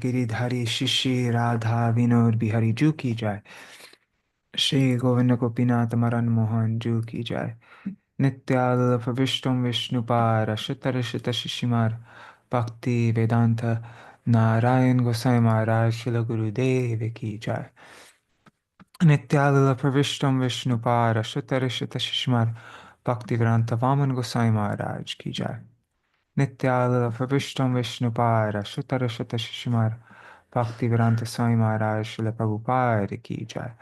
गिरिधारी शिशि राधा विनोद बिहारी जू की जाए। श्री गोविंद गोपीनाथ मदन मोहन जू की जाए। नित्याल प्रविष्टम विष्णुपार अशुतर शुत शिशिमार भक्ति वेदांत नारायण गोसाई महाराज शिल गुरुदेव की जाए। नित्याल प्रविष्टम विष्णुपार अशुतर शुत शिशिमार भक्ति वेदांत वामन गोसाई महाराज की जाए। Nityalila Pravishtam Vishnupara Shuttara Shutta Shishimar Bhaktivedanta Swami Maharaj Srila Prabhupada Ki Jai.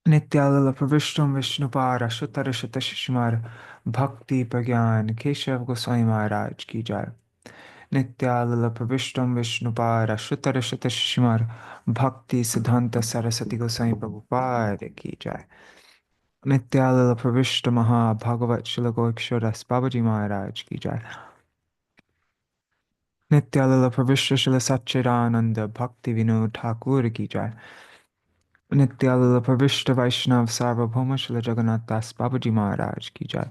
Nityalila Pravishtam Vishnupara Shuttara Shutta Shishimar Bhakti Pragyan Keshav Goswami Maharaj Ki Jai. Nityalila Pravishtam Vishnupara Shuttara Shutta Shishimar Bhakti Siddhanta Saraswati Goswami Prabhupada Ki Jai. Nityalila Pravishta Maha Bhagavat Srila Goikshodas Babaji Maharaj Ki Jai. Nityalila Pravishta Srila Satchidananda Bhakti Vinod Thakur Ki Jai. Nityalila Pravishta Vaishnav Sarvabhauma Srila Jagannath Das Babaji Maharaj Ki Jai.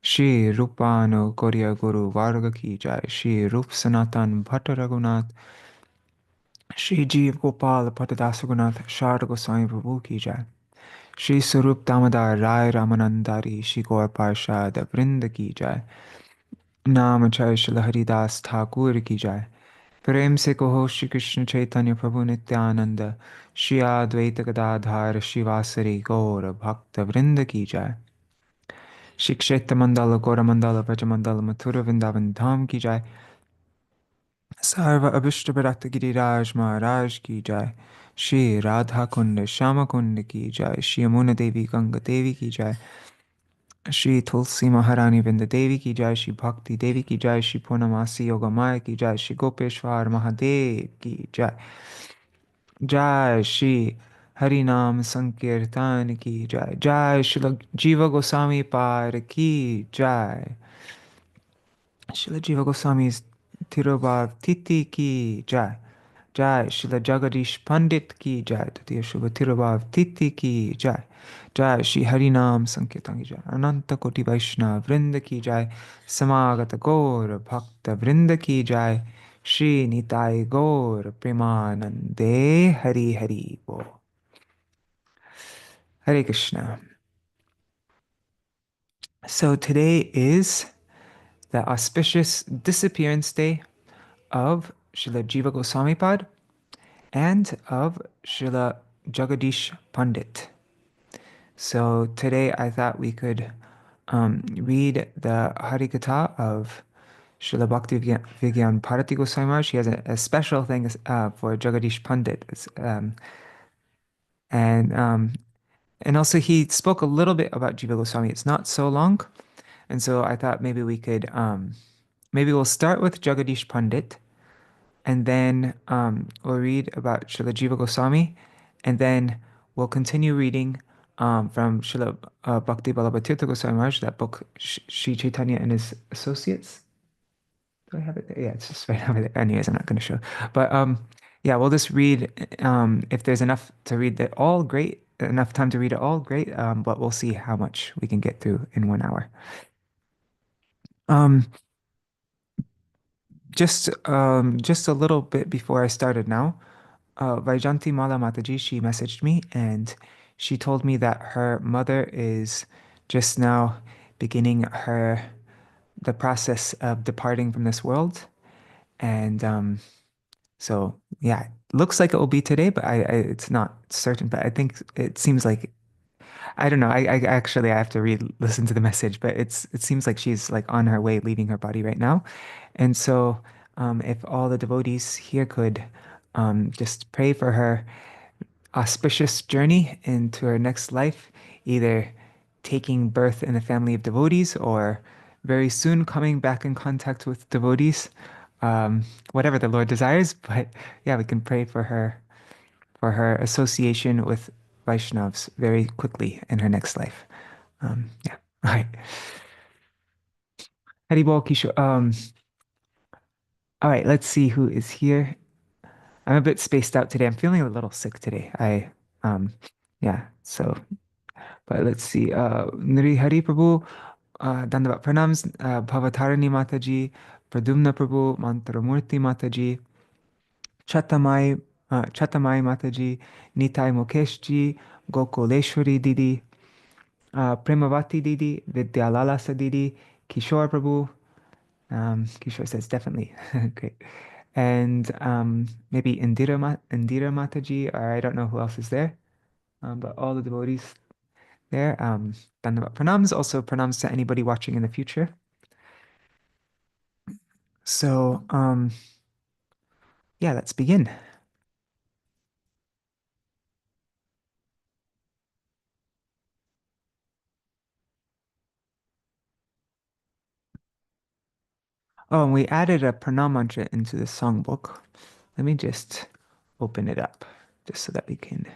Shri Rupano Gauriya Guru Varga Ki Jai. Shri Rup Sanatan Bhatta Raghunath Shri Jeev Gopal Patadasa Raghunath Sharda Goswami Prabhu Ki Jai. Shri Sarup Damodar Rai Ramanandari Shri Gaur Parshad Vrinda Ki Jai. Nam Jai Srila Haridas Thakur Ki Jai. प्रेम से कहो श्री कृष्ण चैतन्य प्रभु नित्यानंद श्री अद्वैत गदाधर शिवासरी गौर भक्त वृंद की जाय। श्री क्षेत्र मंडल गौर मंडल ब्रज मंडल मथुर वृंदावन धाम की जाय। सर्व अभिष्ट विरक्त गिरिराज महाराज की जाय। श्री राधा कुंड श्याम कुंड की जाय। श्री यमुना देवी गंगा देवी की जाय। श्री तुलसी महारानी वृंद देवी की जय। श्री भक्ति देवी की जय। श्री पूर्णमासी योगमाया की जय। श्री गोपेश्वर महादेव की जय। जय श्री हरि नाम संकीर्तन की जय। जय श्री जीव गोस्वामी पार की जय। श्री जीव गोस्वामी तिरुभाव तिथि की जय। जय श्री जगदीश पंडित की जय। तृतीय शुभ तिरुभाव तिथि की जय। जय श्री हरि नाम संकीर्तन की जय। अनंत कोटि वैष्णव वृंद की जय। समागत गौर भक्त वृंद की जय। श्री निताय गौर प्रेमानंदे हरि हरि बोल। Hare Krishna. So today is the auspicious disappearance day of Śrīla Jīva Gosvāmī and of Śrīla Jagadīśa Paṇḍita. So today I thought we could read the Harikatha of Srila Bhakti Vigyan Bharati Goswami Maharaj. She has a special thing for Jagadīśa Paṇḍita. And also he spoke a little bit about Jiva Goswami. It's not so long. And so I thought maybe we could, maybe we'll start with Jagadīśa Paṇḍita, and then we'll read about Srila Jiva Goswami, and then we'll continue reading from Srila Bhakti Vallabha Goswami Maharaj, that book, Sri Chaitanya and His Associates. Do I have it there? Yeah, it's just right over there. Anyways, I'm not going to show. But yeah, we'll just read. If there's enough to read it all, great. Enough time to read it all, great. But we'll see how much we can get through in 1 hour. Um, just a little bit before I started now, Vaijanti Mala Mataji, she messaged me and she told me that her mother is just now beginning the process of departing from this world. And so yeah, looks like it will be today, but it's not certain. But I think it seems like, I don't know. I actually I have to listen to the message, but it seems like she's like on her way leaving her body right now. And so if all the devotees here could just pray for her auspicious journey into her next life, either taking birth in a family of devotees or very soon coming back in contact with devotees, whatever the Lord desires. But yeah, we can pray for her association with Vaishnavas very quickly in her next life. Yeah. All right. Haribol Kishore. All right, let's see who is here. I'm a bit spaced out today. I'm feeling a little sick today. Yeah, so, but let's see. Nri Hari Prabhu, Dandavat Pranams, Bhavatarani Mataji, Pradumna Prabhu, Mantramurti Mataji, Chatamai, Chatamai Mataji, Nitai Mukeshji, Gokuleshwari Didi, Premavati Didi, Vidyalalasa Didi, Kishore Prabhu. Kishore says definitely. Great. And maybe Indira Mataji, or I don't know who else is there, but all the devotees there. Dandavat pranams, also pranams to anybody watching in the future. So, yeah, let's begin. Oh, and we added a pranam mantra into the songbook. Let me just open it up, just so that we can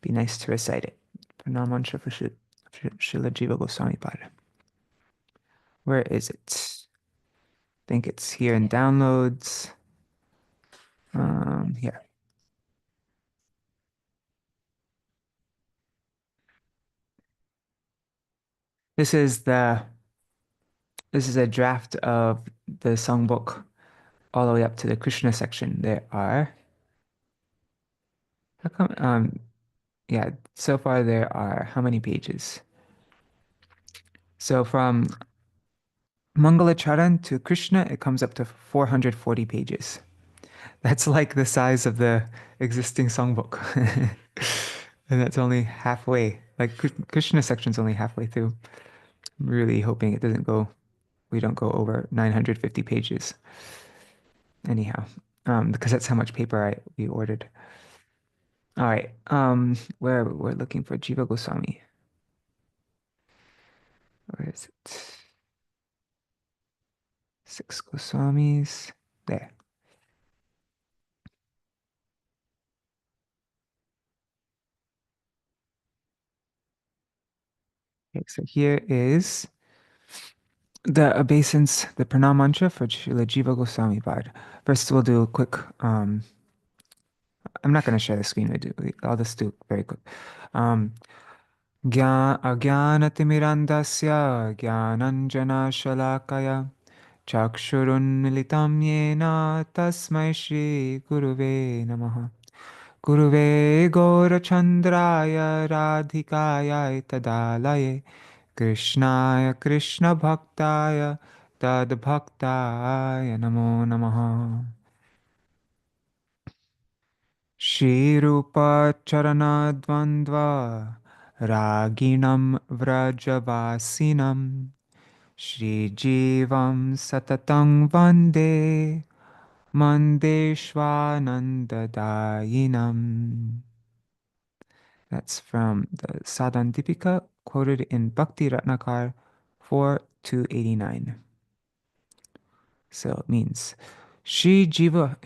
be nice to recite it. Pranam mantra for Śrīla Jīva Gosvāmī Pada. Where is it? I think it's here in downloads. Here. This is a draft of the songbook all the way up to the Krishna section. There are, how come, yeah, so far there are how many pages? So from Mangalacharan to Krishna, it comes up to 440 pages. That's like the size of the existing songbook. And that's only halfway. Like Krishna section's only halfway through. I'm really hoping we don't go over 950 pages. Anyhow, because that's how much paper we ordered. All right, we're looking for Jiva Goswami. Where is it? 6 Goswamis. There. Okay, so here is the obeisance, the pranam mantra for Śrīla Jīva Gosvāmī Pad. First, we'll do a quick. I'm not going to share the screen. I'll just do very quick. Um, Ajnanatimirandasya Jnananjana Shalakaya Chakshurunmilitam Yena Tasmai Shri Guruve Namaha. Guruve Gaurachandraya Radhikaya Tadalaye Krishnaya Krishna Bhaktaya Tad Bhaktaya Namo Namaha. Shri Rupa Charana Dvandva Raginam Vrajavasinam Shri Jivam Satatang Vande Mandeshwanandadayinam. That's from the Sadhandipika, quoted in Bhakti Ratnakar 4-289. So it means Shri Jiva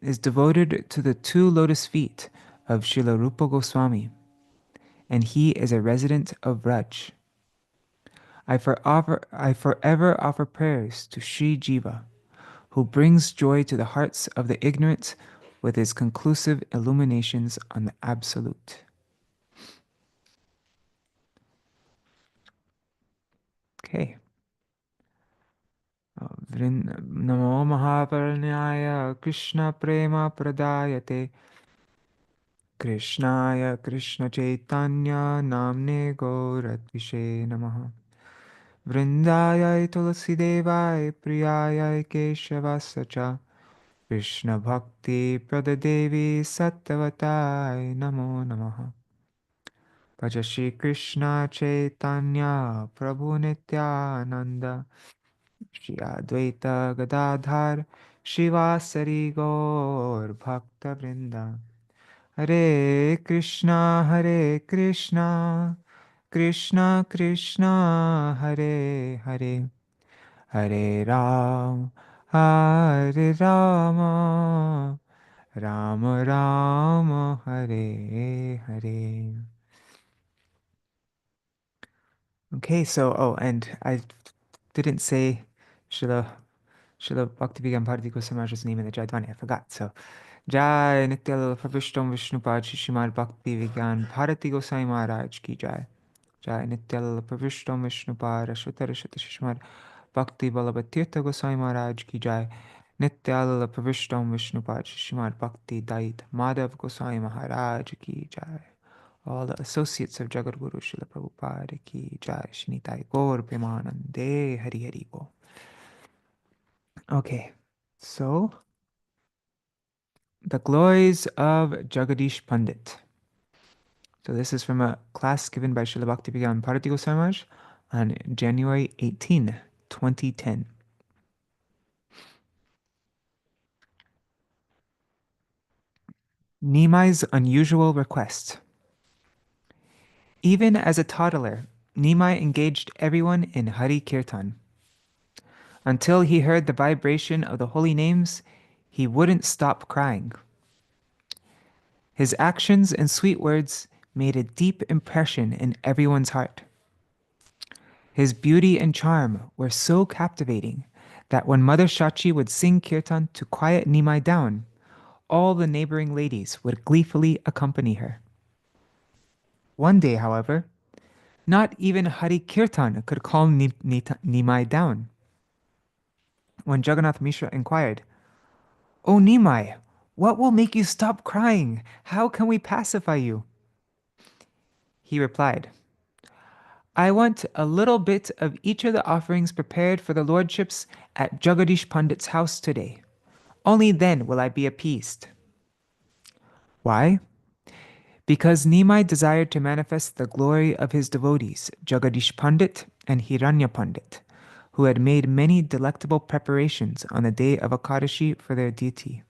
is devoted to the 2 lotus feet of Srila Rupa Goswami, and he is a resident of Braj. I forever offer prayers to Shri Jiva, who brings joy to the hearts of the ignorant with his conclusive illuminations on the Absolute. Okay. Namo Mahaparanyaya Krishna Prema Pradayate Krishnaya Krishna Chaitanya Namne Gauratvishe Namaha Vrindayai Tulasidevai Priyayai Keshavasacha Krishna Bhakti Pradadevi Sattvatai Namo Namaha Bhaja Shri Krishna Chaitanya Prabhu Nityananda Shri Advaita Gadadhar Shivasari Gaur Bhakta Vrinda Hare Krishna Krishna Krishna Hare Hare Hare Hare Rama Rama Rama Hare Hare. Okay, so and I didn't say Srila Bhaktivedanta Bharati Goswami's name in the Jayadvani. I forgot. So Jai Nityal Pravishtam Vishnupad Shishimad Bhakti Vigyan Bharati Gosai Maharaj Ki Jai. Jai Nityal Pravishtam Vishnupad Ashvatar Shishimad Bhakti Balabatirtha Gosai Maharaj Ki Jai. Nityalala Pravishtam Vishnupad Shrimad Bhakti Dait Madhav Goswami Maharaj Ki Jai. All the associates of Jagadguru Srila Prabhupada Ki Jai. Shinitai Gaur Premanande Hari Hari Bo. Okay, so the glories of Jagadish Pandit. So this is from a class given by Srila Bhaktivedanta Bharati Goswami Maharaj on January 18, 2010. Nimai's unusual request. Even as a toddler, Nimai engaged everyone in Hari Kirtan. Until he heard the vibration of the holy names, he wouldn't stop crying. His actions and sweet words made a deep impression in everyone's heart. His beauty and charm were so captivating that when Mother Shachi would sing kirtan to quiet Nimai down, all the neighboring ladies would gleefully accompany her. One day, however, not even Hari Kirtan could calm Nimai down. When Jagannath Mishra inquired, "O Nimai, what will make you stop crying? How can we pacify you?" He replied, "I want a little bit of each of the offerings prepared for the lordships at Jagadish Pandit's house today. Only then will I be appeased." Why? Because Nimai desired to manifest the glory of his devotees, Jagadish Pandit and Hiranya Pandit, who had made many delectable preparations on the day of Ekadashi for their deity.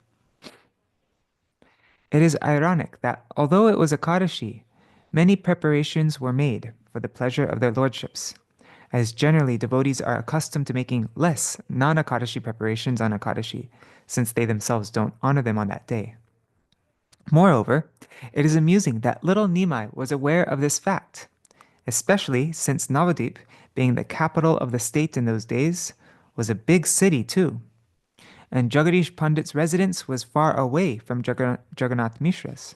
It is ironic that although it was Ekadashi, many preparations were made for the pleasure of their lordships, as generally devotees are accustomed to making less non-Ekadashi preparations on Ekadashi, since they themselves don't honor them on that day. Moreover, it is amusing that little Nimai was aware of this fact, especially since Navadip, being the capital of the state in those days, was a big city too, and Jagadish Pandit's residence was far away from Jagannath Mishra's.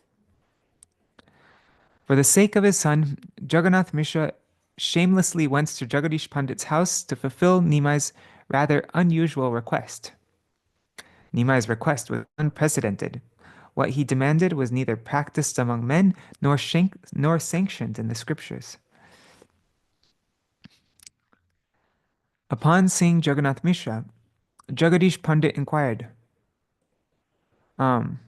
For the sake of his son, Jagannath Mishra shamelessly went to Jagadish Pandit's house to fulfill Nimai's rather unusual request. Nimai's request was unprecedented. What he demanded was neither practiced among men nor sanctioned in the scriptures. Upon seeing Jagannath Mishra, Jagadish Pandit inquired. Upon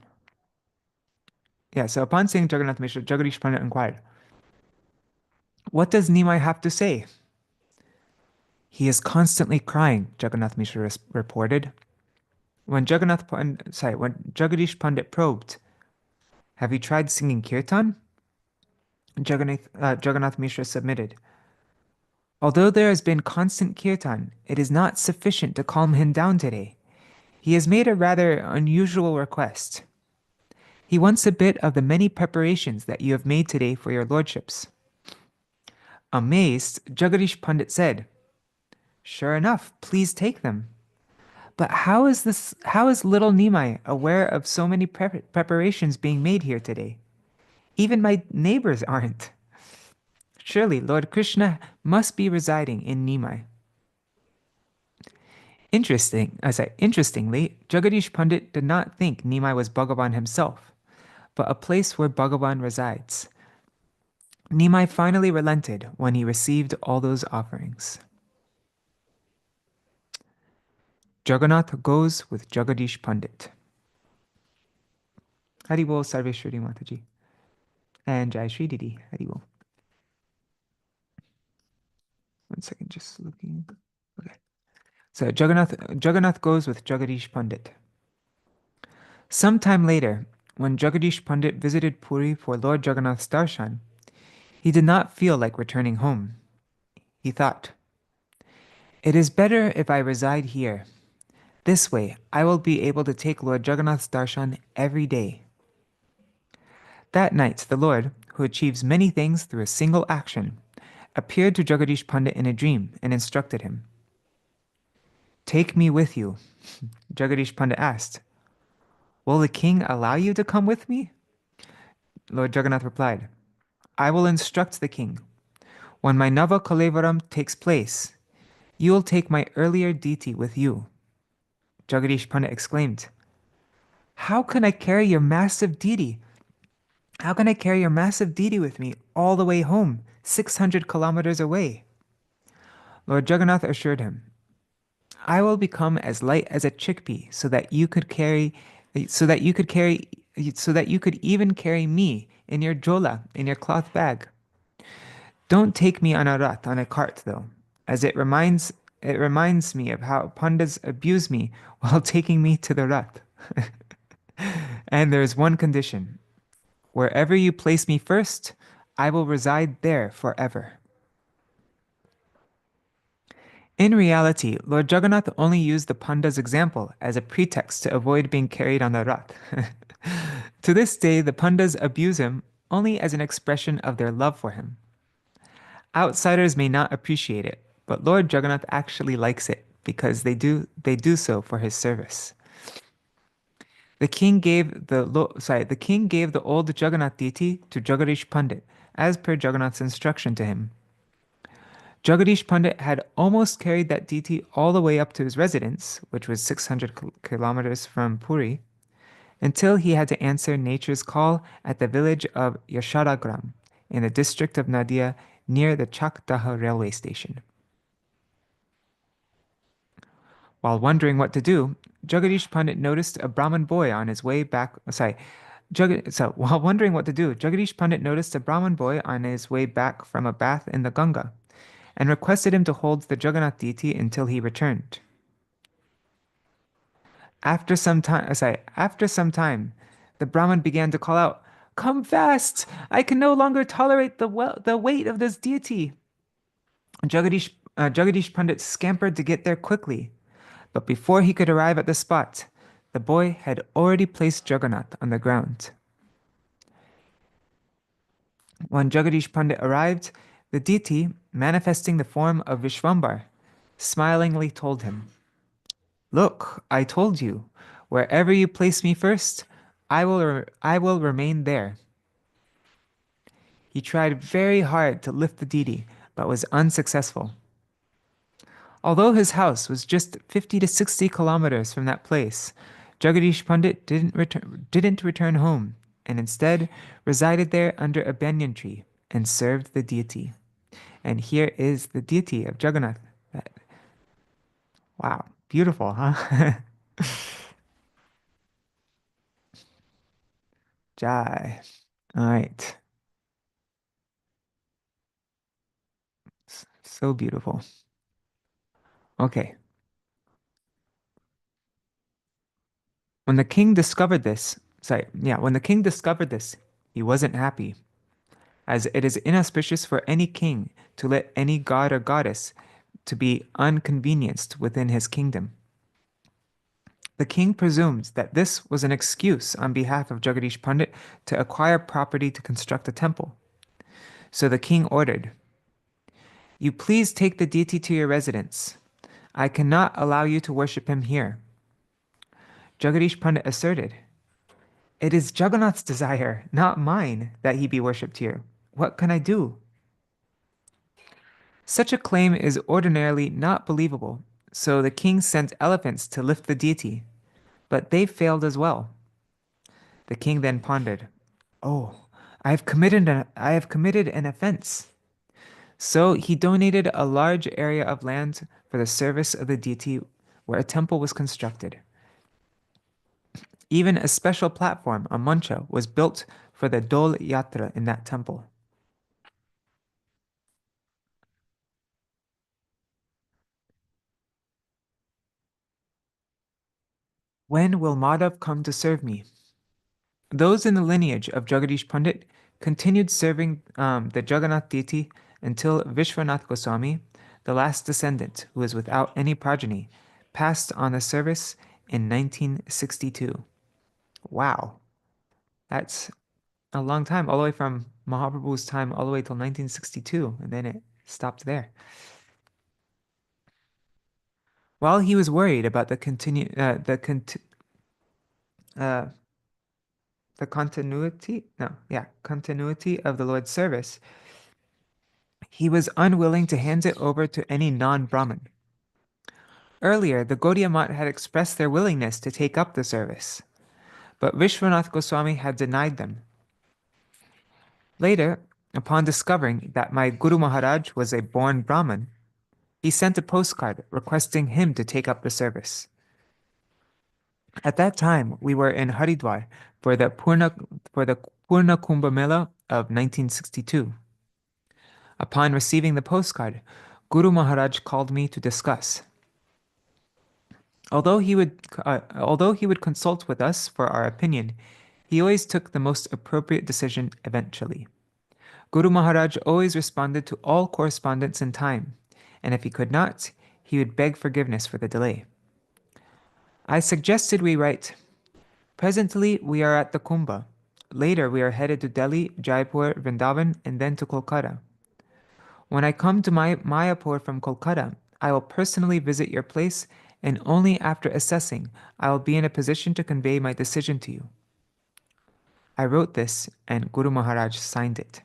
seeing Jagannath Mishra, Jagadish Pandit inquired, "What does Nimai have to say?" "He is constantly crying," Jagannath Mishra reported. When Jagadish Pandit probed, "Have you tried singing kirtan?" Jagannath Mishra submitted, "Although there has been constant kirtan, it is not sufficient to calm him down today. He has made a rather unusual request. He wants a bit of the many preparations that you have made today for your lordships." Amazed, Jagadish Pandit said, "Sure enough, please take them." "But how is little Nimai aware of so many preparations being made here today? Even my neighbors aren't. Surely Lord Krishna must be residing in Nimai." Interestingly, Jagadish Pandit did not think Nimai was Bhagavan himself, but a place where Bhagavan resides. Nimai finally relented when he received all those offerings. Jagannath goes with Jagadish Pandit. Haribol Sarveshwari Mataji. And Jai Shri Didi. Haribol. One second, just looking. Okay. So Jagannath goes with Jagadish Pandit. Sometime later, when Jagadish Pandit visited Puri for Lord Jagannath's darshan, he did not feel like returning home. He thought, "It is better if I reside here. This way, I will be able to take Lord Jagannath's darshan every day." That night, the Lord, who achieves many things through a single action, appeared to Jagadish Pandit in a dream and instructed him. "Take me with you." Jagadish Pandit asked, "Will the king allow you to come with me?" Lord Jagannath replied, "I will instruct the king. When my Nava Kalevaram takes place, you will take my earlier deity with you." Jagadish Pandit exclaimed. How can I carry your massive deity? How can I carry your massive deity with me all the way home, 600 kilometers away? Lord Jagannath assured him, I will become as light as a chickpea so that you could carry so that you could even carry me in your jola, in your cloth bag. Don't take me on a rath, on a cart though, as it reminds me of how pandas abuse me while taking me to the rath. And there is one condition. Wherever you place me first, I will reside there forever. In reality, Lord Jagannath only used the panda's example as a pretext to avoid being carried on the rath. To this day, the pandas abuse him only as an expression of their love for him. Outsiders may not appreciate it, but Lord Jagannath actually likes it because they do so for his service. The king gave the old Jagannath deity to Jagadish Pandit as per Jagannath's instruction to him. Jagadish Pandit had almost carried that deity all the way up to his residence, which was 600 kilometers from Puri, until he had to answer nature's call at the village of Yashadagram in the district of Nadia near the Chakdaha railway station. While wondering what to do, Jagadish Pandit noticed a Brahmin boy on his way back. While wondering what to do, Jagadish Pandit noticed a Brahmin boy on his way back from a bath in the Ganga and requested him to hold the Jagannath deity until he returned. After some time, the Brahmin began to call out, "Come fast! I can no longer tolerate the weight of this deity." Jagadish Pandit scampered to get there quickly, but before he could arrive at the spot, the boy had already placed Jagannath on the ground. When Jagadish Pandit arrived, the deity, manifesting the form of Vishwambar, smilingly told him, "Look, I told you, wherever you place me first, I will remain there." He tried very hard to lift the deity, but was unsuccessful. Although his house was just 50 to 60 kilometers from that place, Jagadish Pandit didn't return home and instead resided there under a banyan tree and served the deity. And here is the deity of Jagannath. Wow, beautiful, huh? Jai. All right. So beautiful. Okay. When the king discovered this, he wasn't happy, as it is inauspicious for any king to let any god or goddess to be inconvenienced within his kingdom. The king presumed that this was an excuse on behalf of Jagadish Pandit to acquire property to construct a temple. So the king ordered, "You please take the deity to your residence. I cannot allow you to worship him here." Jagadish Pandit asserted, "It is Jagannath's desire, not mine, that he be worshipped here. What can I do?" Such a claim is ordinarily not believable, so the king sent elephants to lift the deity, but they failed as well. The king then pondered, "Oh, I have committed an offense." So he donated a large area of land for the service of the deity where a temple was constructed. Even a special platform, a mancha, was built for the Dol Yatra in that temple. When will Madhav come to serve me? Those in the lineage of Jagadish Pandit continued serving the Jagannath deity until Vishwanath Goswami, the last descendant who is without any progeny, passed on the service in 1962. Wow, that's a long time, all the way from Mahaprabhu's time all the way till 1962, and then it stopped there. While he was worried about uh, the continuity of the Lord's service, he was unwilling to hand it over to any non-Brahmin. Earlier, the Gaudiya Math had expressed their willingness to take up the service, but Vishwanath Goswami had denied them. Later, upon discovering that my Guru Maharaj was a born Brahmin, he sent a postcard requesting him to take up the service. At that time, we were in Haridwar for the Purna Kumbh Mela of 1962. Upon receiving the postcard, Guru Maharaj called me to discuss. Although he would consult with us for our opinion, he always took the most appropriate decision eventually. Guru Maharaj always responded to all correspondence in time, and if he could not, he would beg forgiveness for the delay. I suggested we write, "Presently we are at the Kumbh. Later we are headed to Delhi, Jaipur, Vrindavan, and then to Kolkata. When I come to Mayapur from Kolkata, I will personally visit your place, and only after assessing, I will be in a position to convey my decision to you." I wrote this, and Guru Maharaj signed it.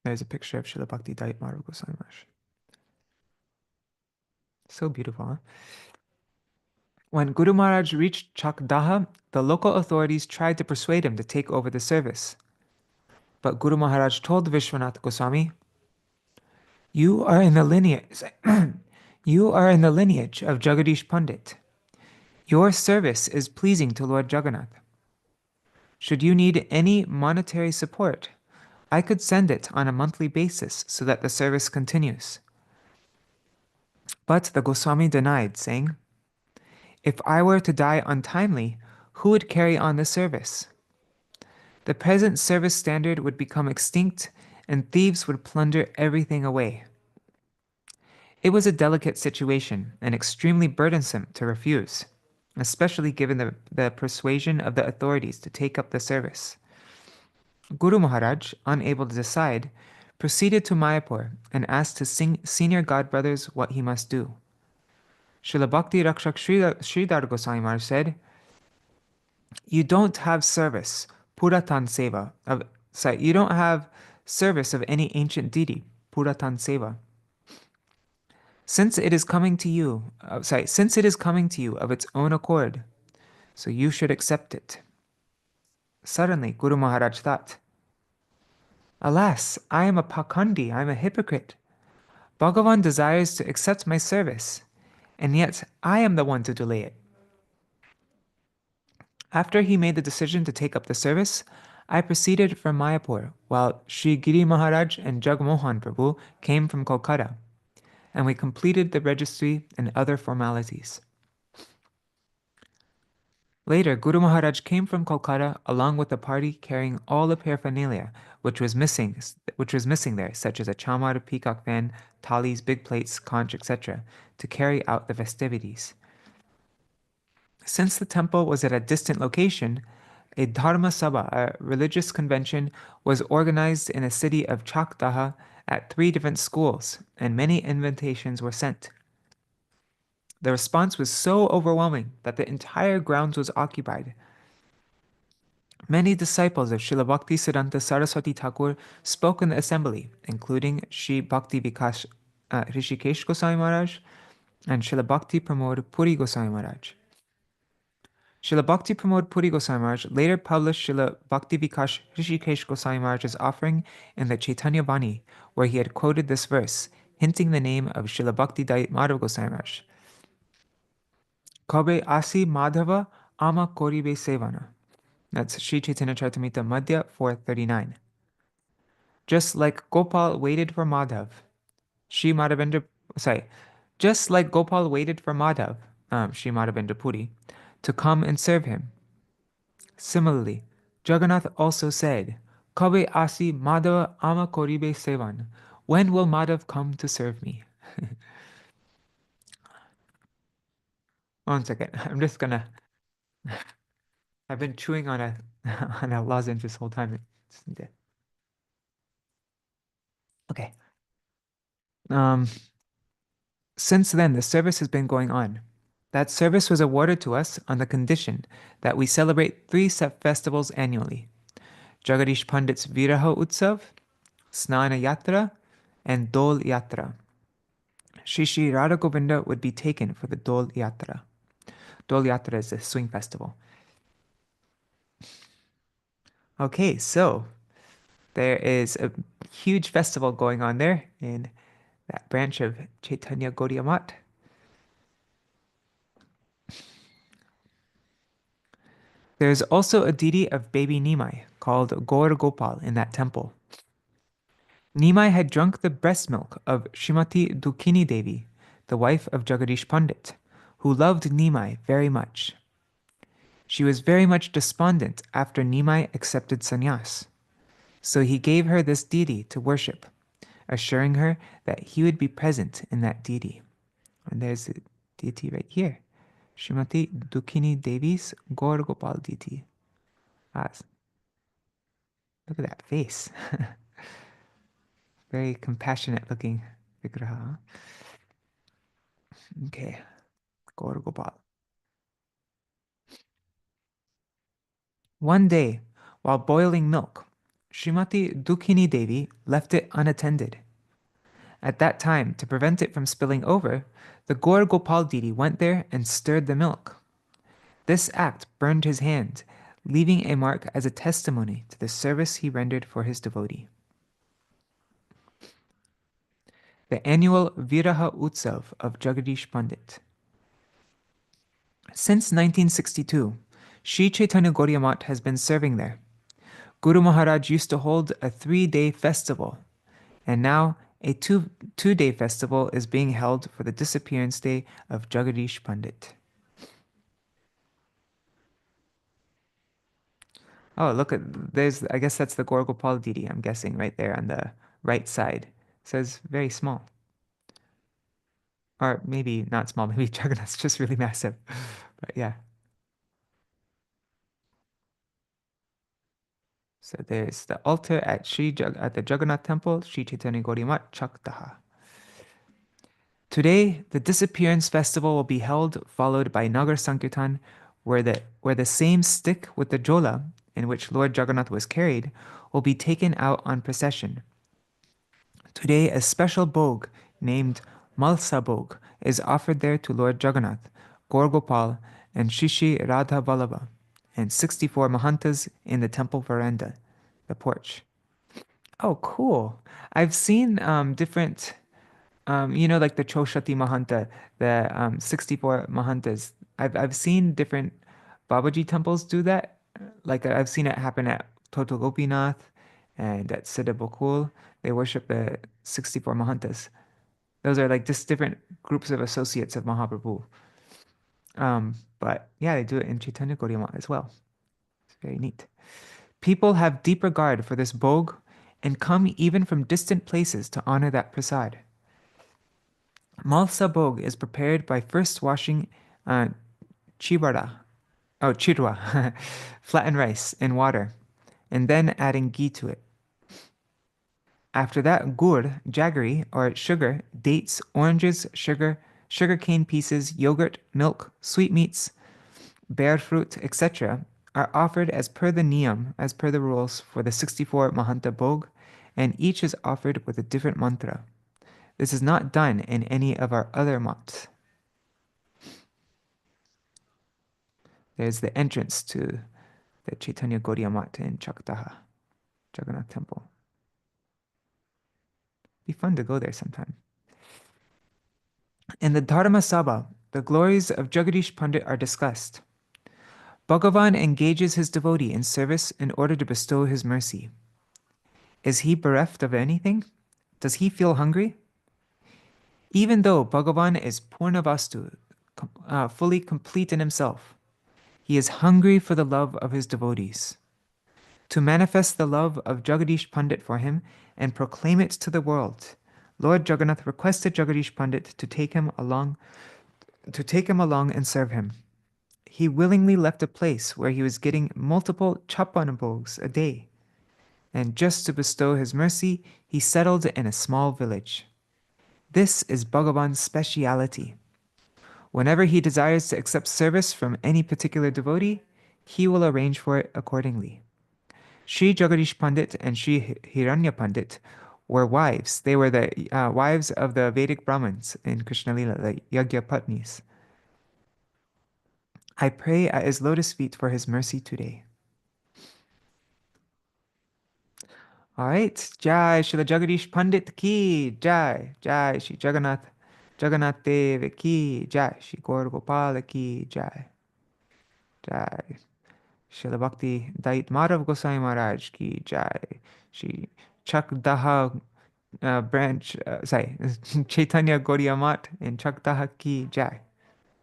There's a picture of Śrīla Bhakti-Dayit Madhav Goswami Maharaj. So beautiful, huh? When Guru Maharaj reached Chakdaha, the local authorities tried to persuade him to take over the service. But Guru Maharaj told Vishwanath Goswami, "You are in the lineage, you are in the lineage of Jagadīśa Paṇḍita. Your service is pleasing to Lord Jagannath. Should you need any monetary support, I could send it on a monthly basis so that the service continues." But the Goswami denied, saying, "If I were to die untimely, who would carry on the service? The present service standard would become extinct, and thieves would plunder everything away." It was a delicate situation and extremely burdensome to refuse, especially given the persuasion of the authorities to take up the service. Guru Maharaj, unable to decide, proceeded to Mayapur and asked his senior godbrothers what he must do. Srila Bhakti Rakshak Sridhar Goswami Maharaj said, "You don't have service, Puratan Seva, you don't have service of any ancient deity, Puratan Seva. Since it is coming to you of its own accord, so you should accept it." Suddenly, Guru Maharaj thought, "Alas, I am a Pakhandi, I am a hypocrite. Bhagavan desires to accept my service, and yet I am the one to delay it." After he made the decision to take up the service, I proceeded from Mayapur, while Sri Giri Maharaj and Jagmohan Prabhu came from Kolkata, and we completed the registry and other formalities. Later, Guru Maharaj came from Kolkata along with a party carrying all the paraphernalia which was missing there, such as a chamar, peacock fan, thalis, big plates, conch, etc., to carry out the festivities. Since the temple was at a distant location, a Dharma Sabha, a religious convention, was organized in the city of Chakdaha at 3 different schools, and many invitations were sent. The response was so overwhelming that the entire grounds was occupied. Many disciples of Srila Bhakti Siddhanta Saraswati Thakur spoke in the assembly, including Sri Bhakti Vikas Hrishikesh Goswami Maharaj and Srila Bhakti Pramod Puri Goswami Maharaj. Srila Bhakti Pramod Puri Goswami Maharaj later published Srila Bhakti Vikas Hrishikesh Goswami Maharaj's offering in the Chaitanya Vani, where he had quoted this verse, hinting the name of Srila Bhakti Dayit Madhav Goswami Maharaj. "Kabe asi Madhava ama koribe sevana." That's Sri Chaitanya Charitamrita Madhya 439. Just like Gopal waited for Madhav, just like Gopal waited for Madhav, Sri Madhavendra Puri, to come and serve him. Similarly, Jagannath also said, "Kabe asi Madhava ama koribe sevan." When will Madhav come to serve me? One second, I've been chewing on a on a lozenge this whole time. Okay. Since then, the service has been going on. That service was awarded to us on the condition that we celebrate 3 festivals annually: Jagadīśa Paṇḍit's Viraha Utsav, Snana Yatra, and Dol Yatra. Shri Shri Radha Govinda would be taken for the Dol Yatra. Dol Yatra is a swing festival. Okay, so there is a huge festival going on there in that branch of Chaitanya Gaudiya Math. There's also a deity of baby Nimai called Gaur Gopal in that temple. Nimai had drunk the breast milk of Shrimati Dukini Devi, the wife of Jagadish Pandit, who loved Nimai very much. She was very much despondent after Nimai accepted sannyas, so he gave her this deity to worship, assuring her that he would be present in that deity. And there's a deity right here, Shrimati Dukini Devi's Gaur Gopal deity. Ah, look at that face. Very compassionate looking vigraha. Okay, Gaur Gopal. One day, while boiling milk, Srimati Dukini Devi left it unattended. At that time, to prevent it from spilling over, the Gaur Gopal deity went there and stirred the milk. This act burned his hand, leaving a mark as a testimony to the service he rendered for his devotee. The annual Viraha Utsav of Jagadish Pandit. Since 1962, Sri Chaitanya Gaudiya Math has been serving there. Guru Maharaj used to hold a 3-day festival, and now a two-day festival is being held for the disappearance day of Jagadish Pandit. Oh, look at I guess that's the Gaur Gopal deity, I'm guessing, right there on the right side. It says very small. Or maybe not small, maybe Jagannath's just really massive. But yeah. So there's the altar at the Jagannath temple, Sri Chaitanya Gaudiya Math, Chaktaha. Today, the disappearance festival will be held, followed by Nagar Sankirtan, where the same stick with the jola, in which Lord Jagannath was carried, will be taken out on procession. Today, a special bhog named Malsa Bhog is offered there to Lord Jagannath, Gaur Gopal, and Shishi Radha Vallabha, and 64 Mahantas in the temple veranda, the porch. Oh, cool. I've seen different, like the Choshati Mahanta, the 64 Mahantas. I've seen different Babaji temples do that. Like I've seen it happen at Toto Gopinath and at Siddha Bokul. They worship the 64 Mahantas. Those are like just different groups of associates of Mahaprabhu. But yeah, they do it in Chaitanya Gaudiya Math as well. It's very neat. People have deep regard for this bhog and come even from distant places to honor that prasad. Malsa bhog is prepared by first washing chirwa, flattened rice in water, and then adding ghee to it. After that, gur, jaggery, or sugar, dates, oranges, sugarcane pieces, yogurt, milk, sweetmeats, bear fruit, etc., are offered as per the niyam, as per the rules for the 64 Mahanta Bhog, and each is offered with a different mantra. This is not done in any of our other maths. There's the entrance to the Chaitanya Gaudiya Math in Chaktaha, Jagannath Temple. Be fun to go there sometime. In the Dharma Sabha, the glories of Jagadish Pandit are discussed. Bhagavan engages his devotee in service in order to bestow his mercy. Is he bereft of anything? Does he feel hungry? Even though Bhagavan is Purnavastu, fully complete in himself, he is hungry for the love of his devotees. To manifest the love of Jagadish Pandit for him and proclaim it to the world, Lord Jagannath requested Jagadish Pandit to take him along and serve him. He willingly left a place where he was getting multiple chapan bhogs a day, and just to bestow his mercy, he settled in a small village. This is Bhagavan's speciality. Whenever he desires to accept service from any particular devotee, he will arrange for it accordingly. Sri Jagadish Pandit and Sri Hiranya Pandit were wives. They were the wives of the Vedic Brahmins in Krishna Lila, the Yagya Patnis. I pray at his lotus feet for his mercy today. All right. Jai Srila Jagadish Pandit ki Jai. Jai Shri Jagannath Dev ki Jai. Shri Gaur Gopal ki Jai. Jai. Srila Bhakti Dait Madhav Goswami Maharaj ki Jai. Shri Chakdaha Chaitanya Gaudiya Math in Chakdaha ki Jai.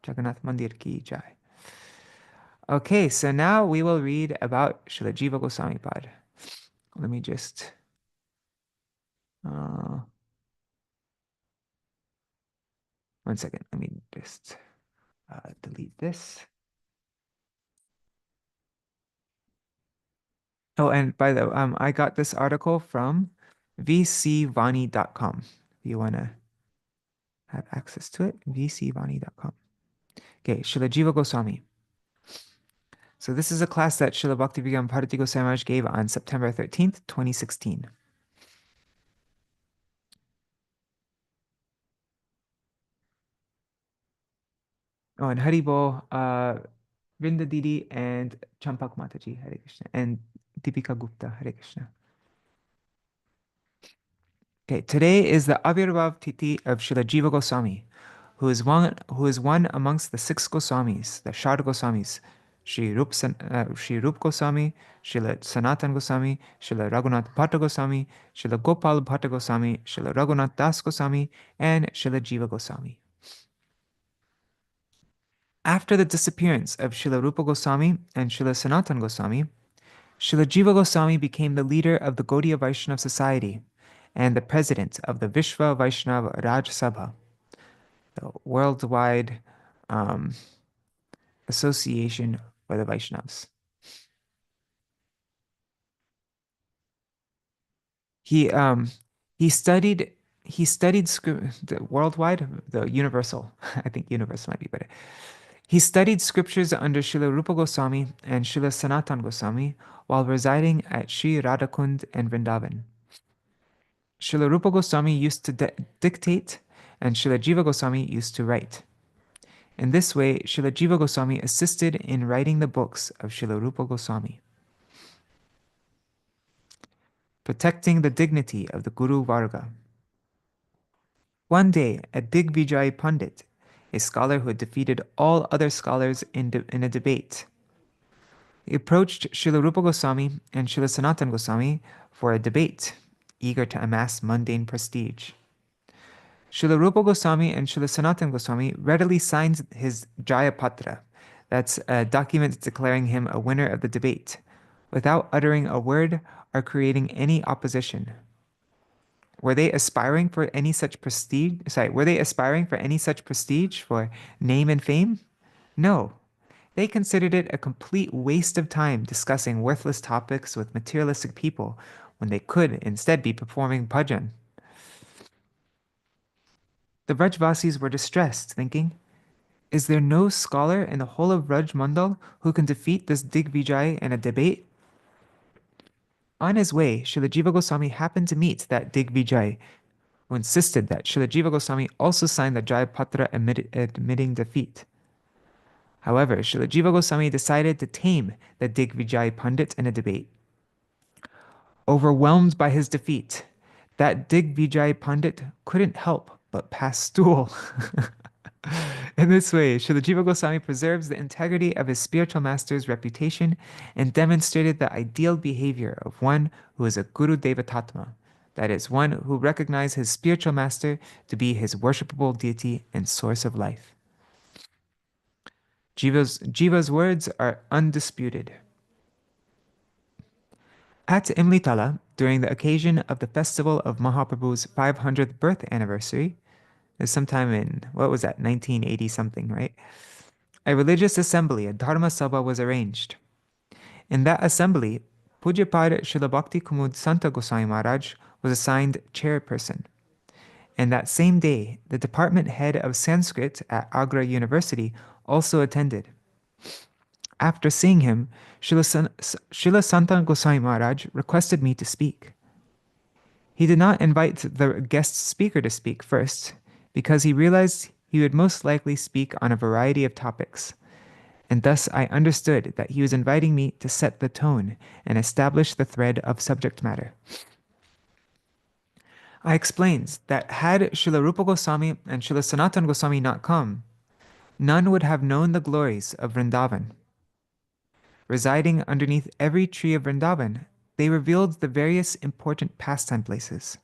Jagannath Mandir ki Jai. Okay, so now we will read about Srila Jiva Goswami Pad. Let me just one second. Let me just delete this. Oh, and by the way, I got this article from vcvani.com. If you want to have access to it, vcvani.com. Okay, Srila Jiva Goswami. So this is a class that Srila Bhaktivedanta Bharati Goswami Maharaj gave on September 13th, 2016. Oh, and Haribol, Vrinda Didi, and Champak Mataji, Hare Krishna, and Deepika Gupta, Hare Krishna. Okay, today is the Avirbhav Tithi of Srila Jiva Goswami, who is one amongst the six Goswamis, the Shad Goswamis, Shri Rup Goswami, Srila Sanatan Goswami, Srila Raghunath Bhatta Goswami, Srila Gopal Bhatta Goswami, Srila Raghunath Das Goswami, and Srila Jiva Goswami. After the disappearance of Srila Rupa Goswami and Srila Sanatan Goswami, Srila Jiva Goswami became the leader of the Gaudiya Vaishnava Society and the president of the Vishva Vaishnava Raj Sabha, the worldwide association for the Vaishnavas. He um he studied the worldwide, the universal. I think universal might be better. He studied scriptures under Srila Rupa Goswami and Srila Sanatan Goswami while residing at Sri Radhakund and Vrindavan. Srila Rupa Goswami used to dictate and Srila Jiva Goswami used to write. In this way, Srila Jiva Goswami assisted in writing the books of Srila Rupa Goswami. Protecting the dignity of the Guru Varga. One day, a Digvijay Pandit, a scholar who had defeated all other scholars in a debate, he approached Srila Rupa Goswami and Srila Sanatan Goswami for a debate, eager to amass mundane prestige. Srila Rupa Goswami and Srila Sanatan Goswami readily signed his Jayapatra, that's a document declaring him a winner of the debate, without uttering a word or creating any opposition. Were they aspiring for any such prestige? Were they aspiring for any such prestige, for name and fame? No. They considered it a complete waste of time discussing worthless topics with materialistic people when they could instead be performing bhajan. The Vrajvasis were distressed, thinking, is there no scholar in the whole of Vraj Mandal who can defeat this Digvijay in a debate? On his way, Srila Jiva Goswami happened to meet that Digvijay, who insisted that Srila Jiva Goswami also sign the Jayapatra admitting defeat. However, Srila Jiva Goswami decided to tame the Digvijay Pandit in a debate. Overwhelmed by his defeat, that Digvijay Pandit couldn't help but pass stool. In this way, Srila Jiva Goswami preserves the integrity of his spiritual master's reputation and demonstrated the ideal behavior of one who is a Guru Devatatma, that is, one who recognizes his spiritual master to be his worshipable deity and source of life. Jiva's words are undisputed. At Imlitala, during the occasion of the festival of Mahaprabhu's 500th birth anniversary, sometime in, what was that, 1980 something, right? A religious assembly, a Dharma Sabha, was arranged. In that assembly, Pujapad Srila Bhakti Kumud Santa Goswami Maharaj was assigned chairperson. And that same day, the department head of Sanskrit at Agra University also attended. after seeing him, Srila Santan Goswami Maharaj requested me to speak. He did not invite the guest speaker to speak first, because he realized he would most likely speak on a variety of topics, and thus I understood that he was inviting me to set the tone and establish the thread of subject matter. I explained that had Srila Rupa Goswami and Srila Sanatan Goswami not come, none would have known the glories of Vrindavan. Residing underneath every tree of Vrindavan, they revealed the various important pastime places.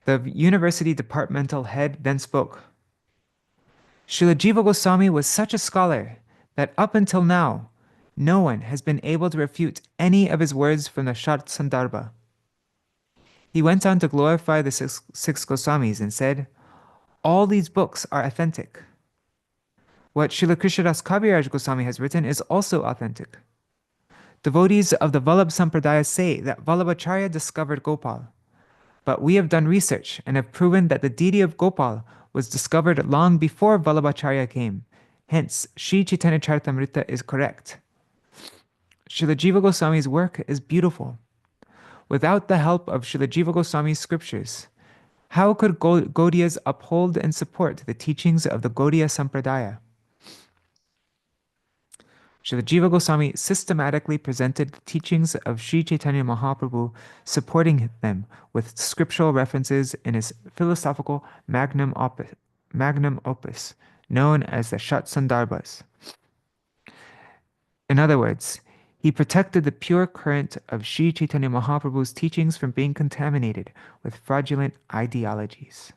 The university departmental head then spoke. Śrīla Jīva Gosvāmī was such a scholar that up until now, no one has been able to refute any of his words from the Shat Sandarbha. He went on to glorify the six Goswamis and said, all these books are authentic. What Srila Krishnadas Kaviraj Goswami has written is also authentic. Devotees of the Vallabh Sampradaya say that Vallabhacharya discovered Gopal, but we have done research and have proven that the deity of Gopal was discovered long before Vallabhacharya came. Hence, Sri Chaitanya Charitamrita is correct. Srila Jiva Goswami's work is beautiful. Without the help of Srila Jiva Goswami's scriptures, how could Gaudiyas uphold and support the teachings of the Gaudiya Sampradaya? Srila Jiva Goswami systematically presented the teachings of Sri Chaitanya Mahaprabhu, supporting them with scriptural references in his philosophical magnum opus, known as the Shat Sandarbhas. In other words, he protected the pure current of Sri Chaitanya Mahaprabhu's teachings from being contaminated with fraudulent ideologies.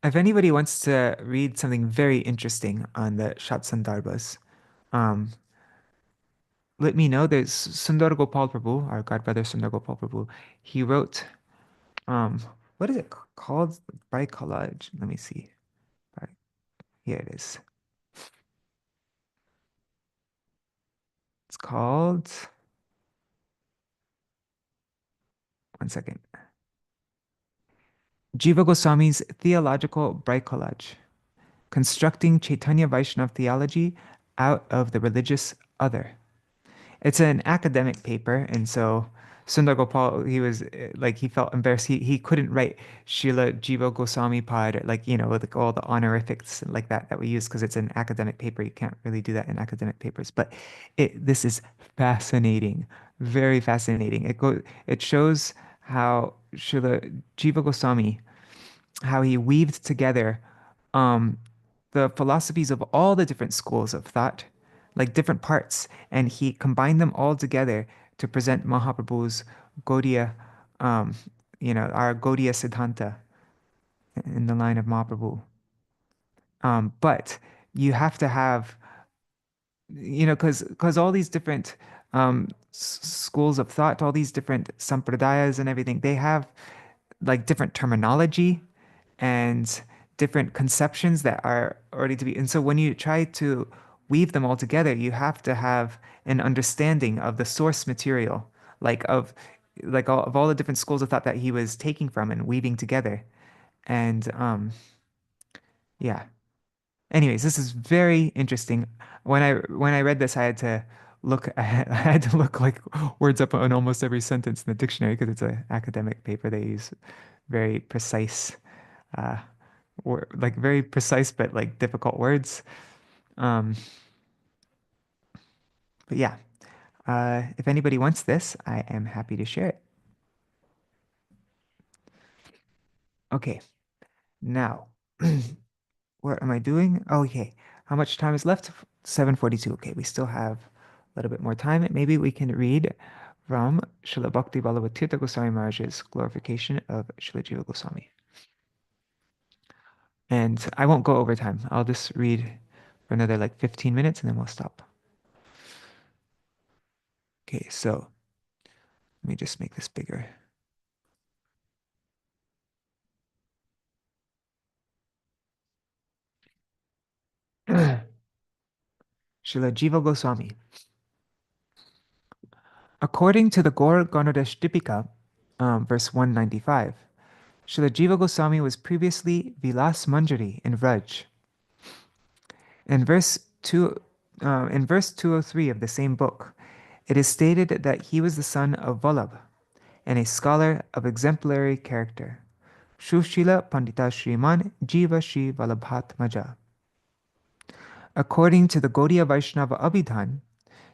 If anybody wants to read something very interesting on the Shat Sandarbhas, um, let me know. There's Sundar Gopal Prabhu, our godbrother Sundar Gopal Prabhu. He wrote, what is it called? By collage. Let me see. Here it is. It's called, one second. Jiva Goswami's Theological Bricolage, Constructing Chaitanya Vaishnava Theology Out of the Religious Other. It's an academic paper, and so Sundar Gopal, he was like, he felt embarrassed. He couldn't write Srila Jiva Goswami Pad, like, you know, with all the honorifics like that we use because it's an academic paper. You can't really do that in academic papers. But this is fascinating, very fascinating. It shows how Srila Jiva Goswami, how he weaved together um, the philosophies of all the different schools of thought, like different parts, and he combined them all together to present Mahaprabhu's Gaudiya, our Gaudiya Siddhanta in the line of Mahaprabhu. But you have to have, because all these different schools of thought, all these different sampradayas and everything, they have like different terminology and different conceptions that are already to be. And so when you try to weave them all together, you have to have an understanding of the source material, of all the different schools of thought that he was taking from and weaving together. And yeah. Anyways, this is very interesting. When I read this, I had to I had to look like words up on almost every sentence in the dictionary because it's an academic paper. They use very precise, uh, like very precise but like difficult words. Um, but yeah, if anybody wants this, I am happy to share it. Okay, now, what am I doing? Oh, okay. How much time is left? 7:42. Okay, we still have a little bit more time. Maybe we can read from Srila Bhakti Bhallabha Goswami Maharaj's glorification of Srila Jiva Goswami. And I won't go over time. I'll just read for another like 15 minutes and then we'll stop. Okay, so let me just make this bigger. Srila Jiva Goswami. According to the Gaur Ganodesh Dipika, verse 195, Śrīla Jīva Gosvāmī was previously Vilas Manjari in Vraj. In verse 2, in verse 203 of the same book, it is stated that he was the son of Vallabha and a scholar of exemplary character. Śrīla Paṇḍita Śrīman Jiva Shri Vallabhatmaja. According to the Gaudiya Vaishnava Abhidhan,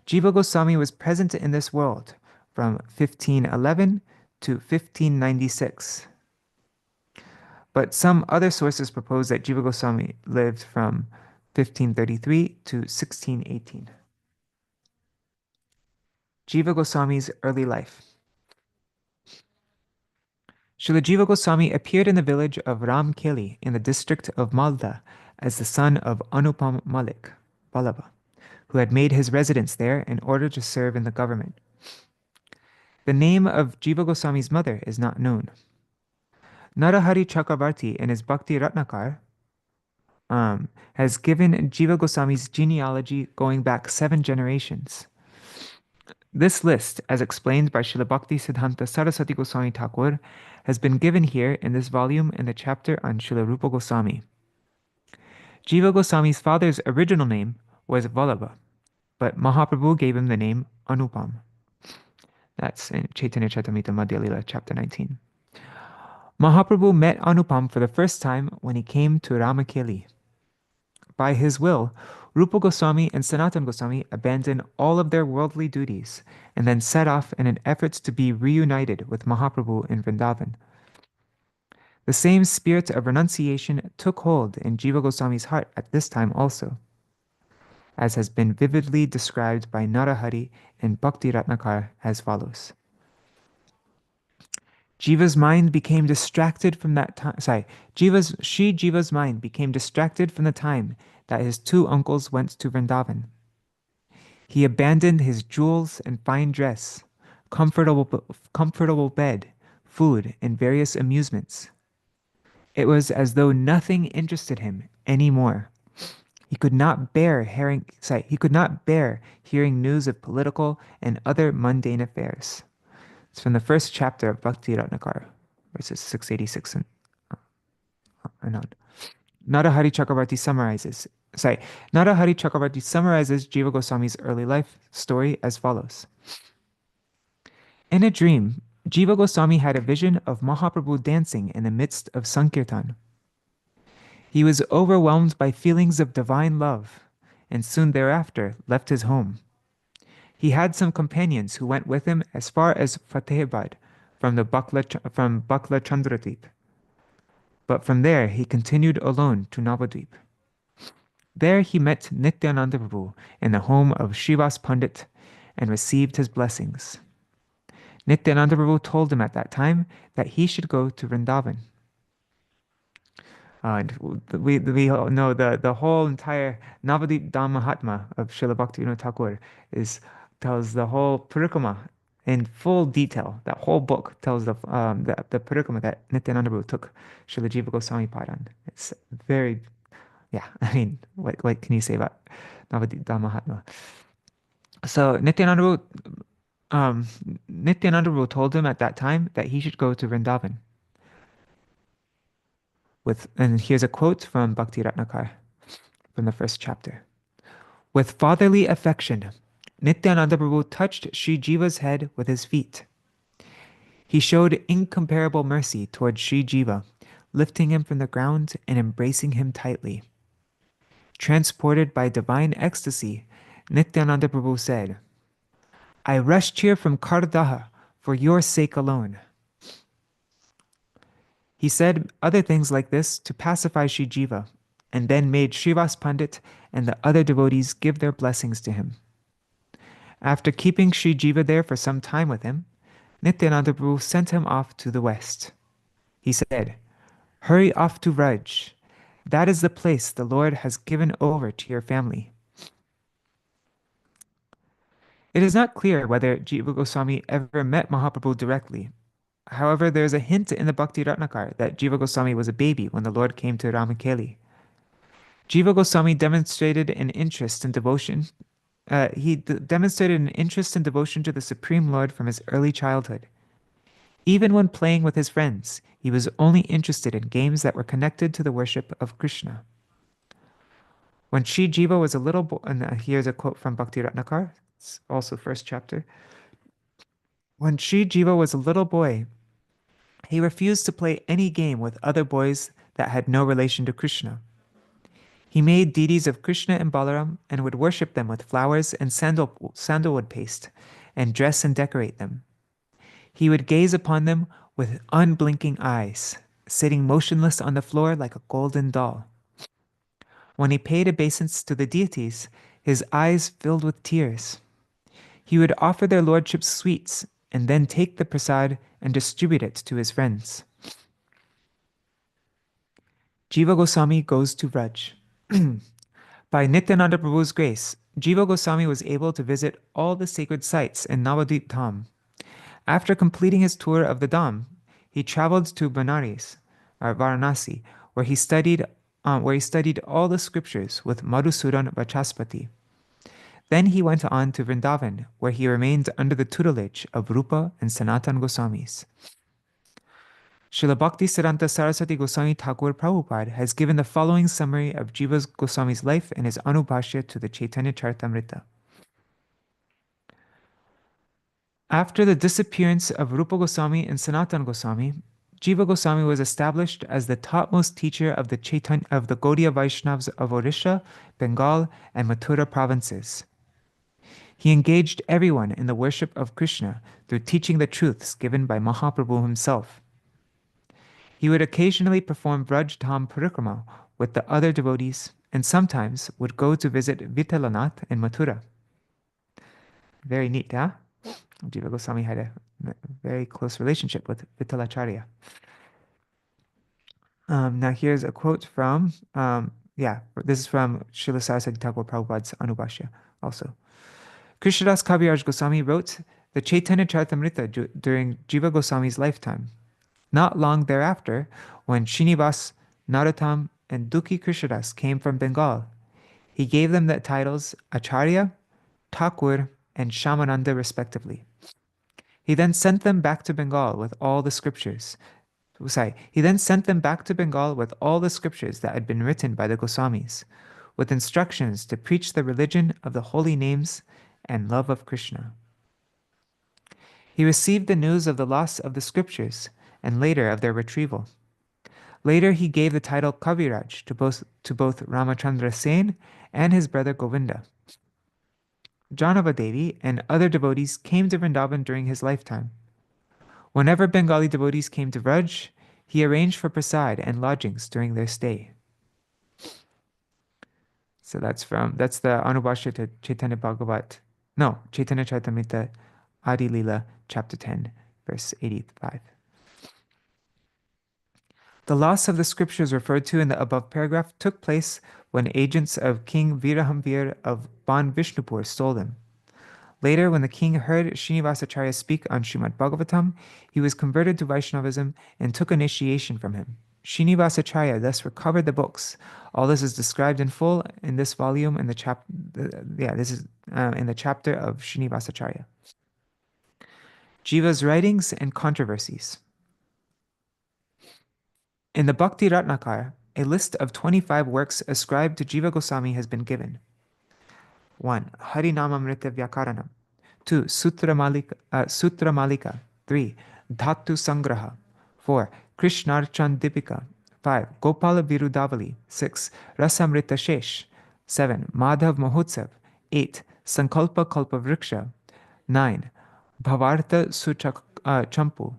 Jiva Gosvāmī was present in this world from 1511 to 1596. But some other sources propose that Jiva Gosvāmī lived from 1533 to 1618. Jiva Goswami's early life. Śrīla Jīva Gosvāmī appeared in the village of Ramkeli in the district of Malda as the son of Anupam Malik, Vallabha, who had made his residence there in order to serve in the government. The name of Jiva Goswami's mother is not known. Narahari Chakravarti in his Bhakti Ratnakar has given Jiva Goswami's genealogy going back 7 generations. This list, as explained by Srila Bhakti Siddhanta Saraswati Goswami Thakur, has been given here in this volume in the chapter on Srila Rupa Goswami. Jiva Goswami's father's original name was Vallabha, but Mahaprabhu gave him the name Anupam. That's in Chaitanya Charitamrita Madhya Lila, chapter 19. Mahaprabhu met Anupam for the first time when he came to Ramakeli. By his will, Rupa Goswami and Sanatana Goswami abandoned all of their worldly duties and then set off in an effort to be reunited with Mahaprabhu in Vrindavan. The same spirit of renunciation took hold in Jiva Goswami's heart at this time also, as has been vividly described by Narahari in Bhakti Ratnakar as follows. Jiva's mind became distracted from that time. Jiva's mind became distracted from the time that his 2 uncles went to Vrindavan. He abandoned his jewels and fine dress, comfortable bed, food, and various amusements. It was as though nothing interested him anymore. He could not bear hearing news of political and other mundane affairs. It's from the first chapter of Bhakti Ratnakar, verses 686 and on. Narahari Chakravarti summarizes Jiva Goswami's early life story as follows. In a dream, Jiva Goswami had a vision of Mahaprabhu dancing in the midst of Sankirtan. He was overwhelmed by feelings of divine love, and soon thereafter left his home. He had some companions who went with him as far as Fatehabad from Bakla Chandradweep. But from there he continued alone to Navadweep. There he met Nityananda Prabhu in the home of Srivas Pandit and received his blessings. Nityananda Prabhu told him at that time that he should go to Vrindavan. And we all know the whole entire Navadvip Dham Mahatma of Srila Bhaktivinoda Thakur tells the whole parikrama in full detail. That whole book tells the parikrama that Nityananda Prabhu took Śrīla Jīva Gosvāmī Padan. It's very, I mean, what can you say about Navadvip Dham Mahatma? So Nityananda Prabhu told him at that time that he should go to Vrindavan. And here's a quote from Bhakti Ratnakar from the first chapter. With fatherly affection, Nityananda Prabhu touched Sri Jiva's head with his feet. He showed incomparable mercy towards Sri Jiva, lifting him from the ground and embracing him tightly. Transported by divine ecstasy, Nityananda Prabhu said, I rushed here from Kardaha for your sake alone. He said other things like this to pacify Sri Jiva, and then made Srivas Pandit and the other devotees give their blessings to him. After keeping Sri Jiva there for some time with him, Nityananda Prabhu sent him off to the west. He said, hurry off to Vraj. That is the place the Lord has given over to your family. It is not clear whether Jiva Goswami ever met Mahaprabhu directly. However, there is a hint in the Bhakti Ratnakar that Jiva Goswami was a baby when the Lord came to Ramakeli. Jiva Goswami demonstrated an interest in devotion. Demonstrated an interest in devotion to the Supreme Lord from his early childhood. Even when playing with his friends, he was only interested in games that were connected to the worship of Krishna. When Sri Jiva was a little boy, and here's a quote from Bhakti Ratnakar, it's also first chapter. When Sri Jiva was a little boy, he refused to play any game with other boys that had no relation to Krishna. He made deities of Krishna and Balaram and would worship them with flowers and sandalwood paste and dress and decorate them. He would gaze upon them with unblinking eyes, sitting motionless on the floor like a golden doll. When he paid obeisance to the deities, his eyes filled with tears. He would offer their lordships sweets and then take the prasad and distribute it to his friends. Jiva Gosvāmī goes to Vraj. By Nityananda Prabhu's grace, Jiva Gosvāmī was able to visit all the sacred sites in Navadvip Dham. After completing his tour of the Dham, he traveled to Varanasi, where he studied all the scriptures with Madhusudan Vachaspati. Then he went on to Vrindavan, where he remained under the tutelage of Rupa and Sanatan Goswamis. Srila Bhakti Siddhanta Saraswati Goswami Thakur Prabhupada has given the following summary of Jiva Goswami's life in his Anubhashya to the Chaitanya Charitamrita. After the disappearance of Rupa Goswami and Sanatan Goswami, Jiva Goswami was established as the topmost teacher of the Gaudiya Vaishnavas of Odisha, Bengal, and Mathura provinces. He engaged everyone in the worship of Krishna through teaching the truths given by Mahaprabhu himself. He would occasionally perform Vraj Dham Parikrama with the other devotees and sometimes would go to visit Vittalanath in Mathura. Very neat, huh? Jiva Goswami had a very close relationship with Vittalacharya. Now here's a quote from, this is from Srila Saraswati Thakur Prabhupada's Anubhashya also. Krishnadas Kaviraj Goswami wrote the Chaitanya Charitamrita during Jiva Goswami's lifetime. Not long thereafter, when Srinivas, Narottam, and Dukhi Krishnadas came from Bengal, he gave them the titles Acharya, Thakur, and Shamananda respectively. He then sent them back to Bengal with all the scriptures. that had been written by the Goswamis, with instructions to preach the religion of the holy names and love of Krishna. He received the news of the loss of the scriptures and later of their retrieval. Later, he gave the title Kaviraj to both Ramachandra Sen and his brother Govinda. Janava Devi and other devotees came to Vrindavan during his lifetime. Whenever Bengali devotees came to Vraj, he arranged for prasad and lodgings during their stay. So that's the Anubhashya to Chaitanya Charitamrita Adi Lila, chapter 10, verse 85. The loss of the scriptures referred to in the above paragraph took place when agents of King Virahamvir of Ban Vishnupur stole them. Later, when the king heard Srinivasacharya speak on Srimad Bhagavatam, he was converted to Vaishnavism and took initiation from him. Srinivasacharya thus recovered the books. All this is described in full in this volume in the in the chapter of Srinivasacharya. Jiva's writings and controversies. In the Bhakti Ratnakar, a list of 25 works ascribed to Jiva Goswami has been given. 1. Harinamamrita Vyakaranam. 2. Sutra Malika. 3. Dhatu Sangraha. 4. Krishnarchan Dipika. 5. Gopala Virudavali. 6. Rasamrita Shesh. 7. Madhav Mahotsav. 8. Sankalpa Kalpa Vriksha. 9. Bhavartha Champu.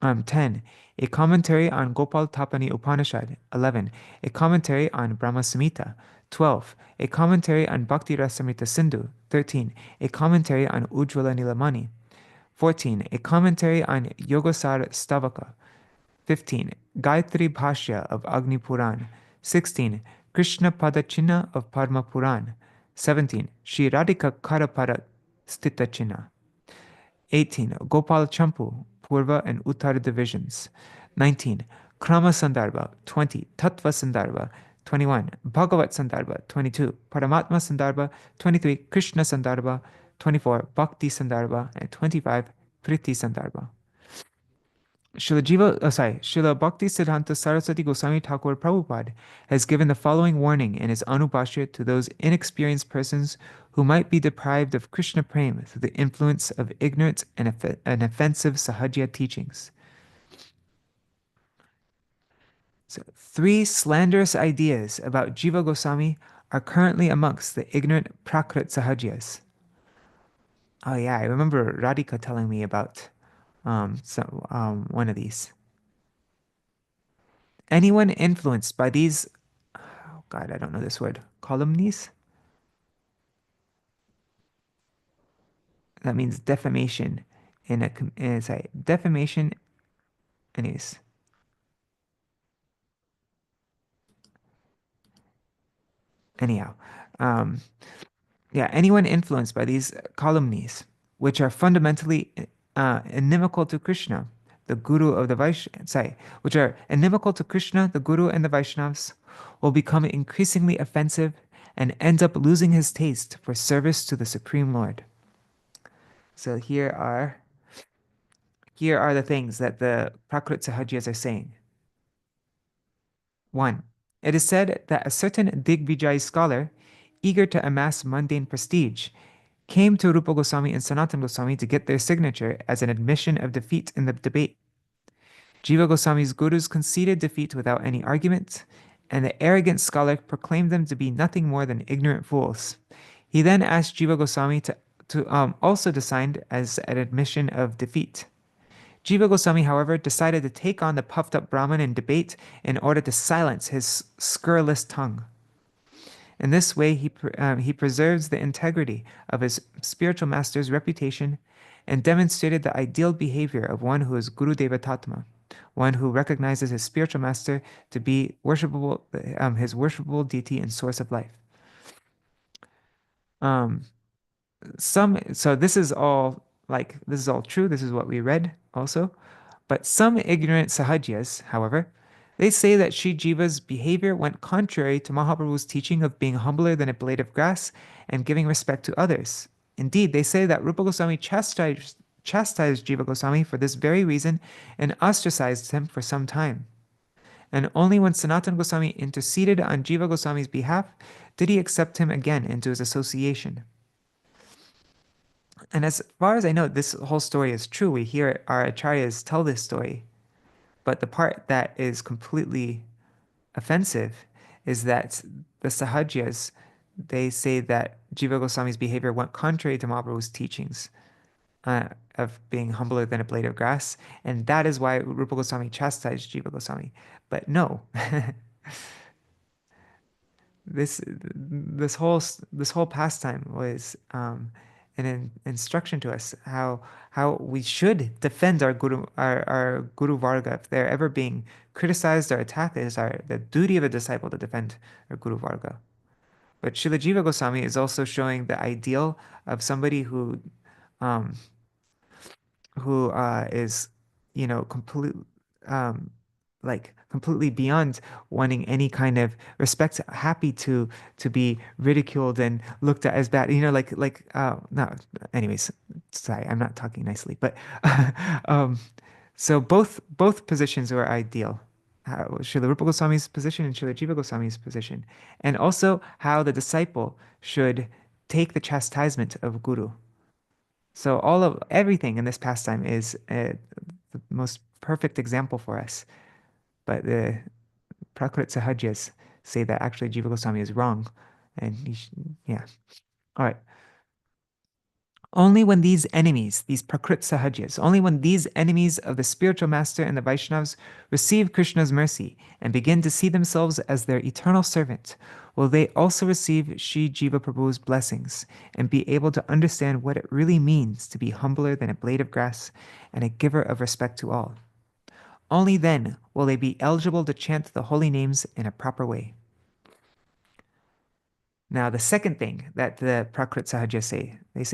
10. A commentary on Gopal Tapani Upanishad. 11. A commentary on Brahma Samhita. 12. A commentary on Bhakti Rasamrita Sindhu. 13. A commentary on Ujjvala Nilamani. 14. A commentary on Yogasar Stavaka. 15. Gayatri Bhashya of Agni Puran. 16. Krishna Padachina of Padma Puran. 17. Shri Radhika Karapada Stita China. 18. Gopal Champu, Purva and Uttar divisions. 19. Krama Sandarbha. 20. Tattva Sandarbha. 21. Bhagavat Sandarbha. 22. Paramatma Sandarbha. 23. Krishna Sandarbha. 24. Bhakti Sandarbha. And 25. Priti Sandarbha. Srila Bhakti Siddhanta Saraswati Goswami Thakur Prabhupada has given the following warning in his Anubhashya to those inexperienced persons who might be deprived of Krishna Prema through the influence of ignorant and offensive Sahajya teachings. So, 3 slanderous ideas about Jiva Goswami are currently amongst the ignorant Prakrit Sahajyas. Oh yeah, I remember Radhika telling me about one of these. Anyone influenced by these, oh God, I don't know this word, calumnies? That means defamation defamation, anyways. Anyhow, yeah, anyone influenced by these calumnies, which are fundamentally inimical to Krishna, the Guru of the which are inimical to Krishna, the Guru and the Vaishnavas, will become increasingly offensive and end up losing his taste for service to the Supreme Lord. So here are the things that the Prakrit Sahajyas are saying. 1. It is said that a certain Digvijay scholar, eager to amass mundane prestige, came to Rupa Goswami and Sanatana Goswami to get their signature as an admission of defeat in the debate. Jiva Goswami's gurus conceded defeat without any argument, and the arrogant scholar proclaimed them to be nothing more than ignorant fools. He then asked Jiva Goswami to also decide as an admission of defeat. Jiva Goswami, however, decided to take on the puffed-up Brahmin in debate in order to silence his scurrilous tongue. In this way, he preserves the integrity of his spiritual master's reputation and demonstrated the ideal behavior of one who is Guru Devatatma, one who recognizes his spiritual master to be his worshipable deity and source of life. So this is all true. This is what we read also. But some ignorant Sahajyas, however, they say that Sri Jiva's behavior went contrary to Mahaprabhu's teaching of being humbler than a blade of grass and giving respect to others. Indeed, they say that Rupa Goswami chastised Jiva Goswami for this very reason and ostracized him for some time. And only when Sanatana Goswami interceded on Jiva Goswami's behalf did he accept him again into his association. And as far as I know, this whole story is true. We hear our acharyas tell this story. But the part that is completely offensive is that the Sahajyas, they say that Jiva Goswami's behavior went contrary to Mahaprabhu's teachings of being humbler than a blade of grass. And that is why Rupa Goswami chastised Jiva Goswami. But no. This whole pastime was an instruction to us how we should defend our guru varga. If they're ever being criticized or attacked, it is the duty of a disciple to defend our guru varga. But Śrīla Jīva Gosvāmī is also showing the ideal of somebody who is, completely beyond wanting any kind of respect, happy to be ridiculed and looked at as bad, no, anyways, sorry, I'm not talking nicely, but so both positions were ideal. Srila Rupa Goswami's position and Śrīla Jīva Gosvāmī's position, and also how the disciple should take the chastisement of Guru. So everything in this pastime is the most perfect example for us. But the Prakrit Sahajyas say that actually Jiva Goswami is wrong. And yeah. All right. Only when these Prakrit Sahajyas, only when these enemies of the spiritual master and the Vaishnavas receive Krishna's mercy and begin to see themselves as their eternal servant, will they also receive Sri Jiva Prabhu's blessings and be able to understand what it really means to be humbler than a blade of grass and a giver of respect to all. Only then will they be eligible to chant the holy names in a proper way. Now, the second thing that the Prakrit Sahajyas say, this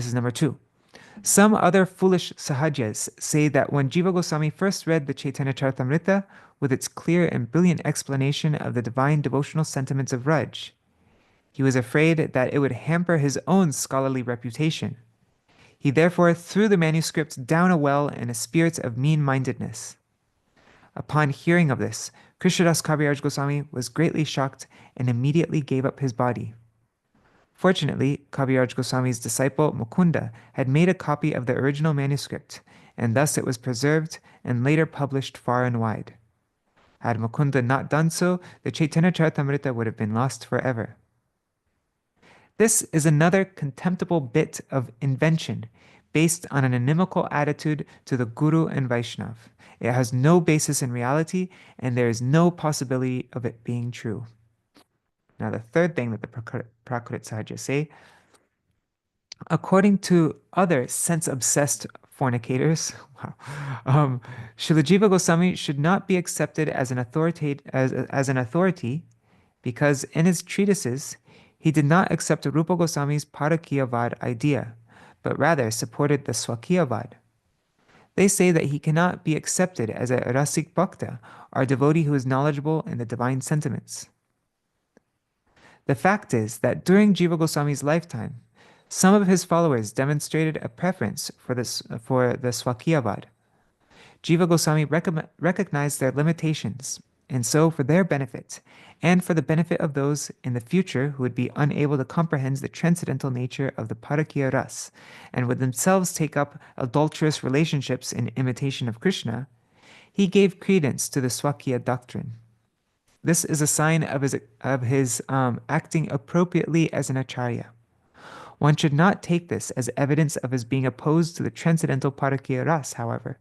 is number 2. Some other foolish Sahajyas say that when Jiva Goswami first read the Chaitanya Charitamrita with its clear and brilliant explanation of the divine devotional sentiments of Raj, he was afraid that it would hamper his own scholarly reputation. He therefore threw the manuscript down a well in a spirit of mean-mindedness. Upon hearing of this, Krishnadas Kaviraj Goswami was greatly shocked and immediately gave up his body. Fortunately, Kaviraj Goswami's disciple Mukunda had made a copy of the original manuscript, and thus it was preserved and later published far and wide. Had Mukunda not done so, the Chaitanya Charitamrita would have been lost forever. This is another contemptible bit of invention based on an inimical attitude to the Guru and Vaishnav. It has no basis in reality, and there is no possibility of it being true. Now, the third thing that the Prakrit Sahajas say, according to other sense-obsessed fornicators, Śrīla Jīva Gosvāmī should not be accepted as an authority because in his treatises, he did not accept Rupa Goswami's Parakiyavad idea, but rather supported the Swakiyavad. They say that he cannot be accepted as a Rasik Bhakta, or devotee who is knowledgeable in the divine sentiments. The fact is that during Jiva Goswami's lifetime, some of his followers demonstrated a preference for the Swakiyavad. Jiva Goswami recognized their limitations, and so for their benefit, and for the benefit of those in the future who would be unable to comprehend the transcendental nature of the Parakiya Ras, and would themselves take up adulterous relationships in imitation of Krishna, he gave credence to the Swakiya doctrine. This is a sign of his acting appropriately as an acharya. One should not take this as evidence of his being opposed to the transcendental Parakiya Ras, however,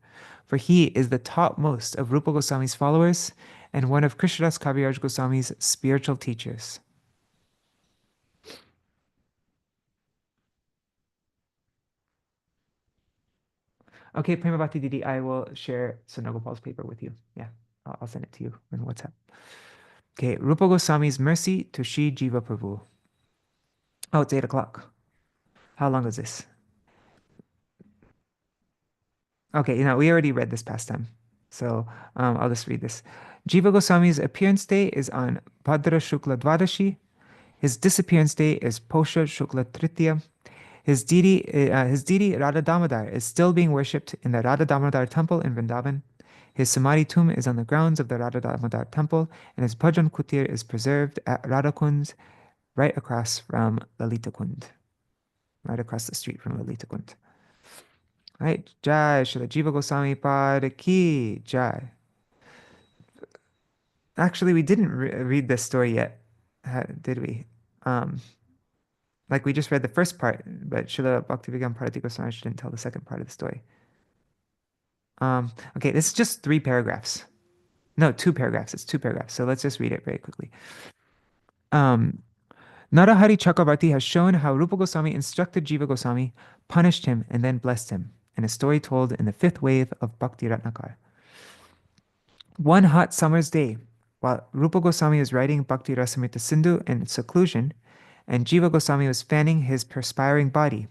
for he is the topmost of Rupa Goswami's followers and one of Krishnadas Kaviraj Goswami's spiritual teachers. Okay, Prema Bhakti Didi, I will share Sonogopal's paper with you. Yeah, I'll send it to you on WhatsApp. Okay, Rupa Goswami's mercy to Shri Jiva Prabhu. Oh, it's 8 o'clock. How long is this? Okay, we already read this past time, so I'll just read this. Jiva Goswami's appearance day is on Bhadra Shukla Dvadashi. His disappearance day is Posha Shukla Tritiya. His deity Radha Damodar is still being worshipped in the Radha Damodar temple in Vrindavan. His Samadhi tomb is on the grounds of the Radha Damodar temple, and his Bhajan Kutir is preserved at Radha Kund, right across from Lalita Kund. Right across the street from Lalita Kund. Right, Jai Śrīla Jīva Gosvāmī Pada Ki Jai. Actually, we didn't read this story yet, did we? Like we just read the first part, but Śrīla Bhaktivedanta Bharati Goswami didn't tell the second part of the story. Okay, this is just 3 paragraphs. No, 2 paragraphs. It's 2 paragraphs. So let's just read it very quickly. Narahari Chakravarti has shown how Rupa Goswami instructed Jiva Goswami, punished him, and then blessed him, in a story told in the 5th wave of Bhakti Ratnakar. One hot summer's day, while Rupa Goswami was writing Bhakti Rasamrita Sindhu in seclusion, and Jiva Goswami was fanning his perspiring body,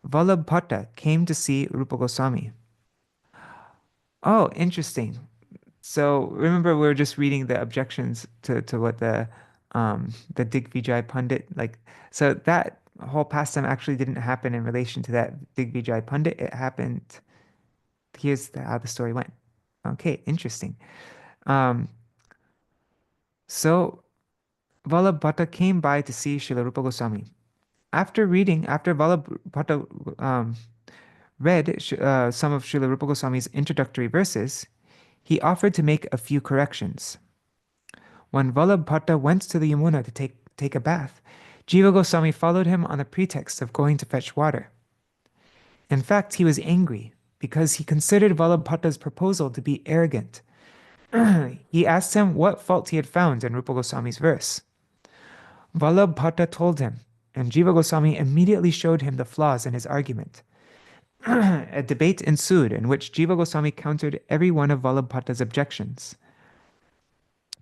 Vallabh Bhatta came to see Rupa Goswami. Oh, interesting. So remember, we were just reading the objections to what the Digvijay Pandit, so that whole pastime actually didn't happen in relation to that Digvijay Pandit. It happened, here's how the story went. Okay, interesting. So Vallabh Bhatta came by to see Srila Rupa Goswami. After Vallabh Bhatta read some of Srila Rupa Goswami's introductory verses, he offered to make a few corrections. When Vallabh Bhatta went to the Yamuna to take a bath, Jiva Goswami followed him on the pretext of going to fetch water. In fact, he was angry because he considered Vallabh Bhatta's proposal to be arrogant. He asked him what fault he had found in Rupa Goswami's verse. Vallabh Bhatta told him, and Jiva Goswami immediately showed him the flaws in his argument. A debate ensued in which Jiva Goswami countered every one of Vallabh Bhatta's objections.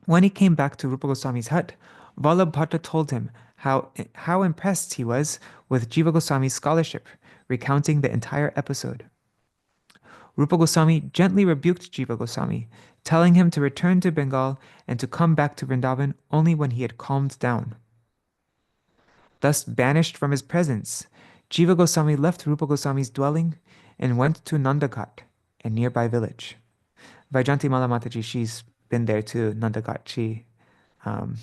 When he came back to Rupa Goswami's hut, Vallabh Bhatta told him how impressed he was with Jiva Goswami's scholarship, recounting the entire episode. Rupa Goswami gently rebuked Jiva Goswami, telling him to return to Bengal and to come back to Vrindavan only when he had calmed down. Thus banished from his presence, Jiva Gosvāmī left Rupa Gosvāmī's dwelling and went to Nandaghat, a nearby village. Vaijanti Mala Mataji, she's been there too, Nandaghat. Um,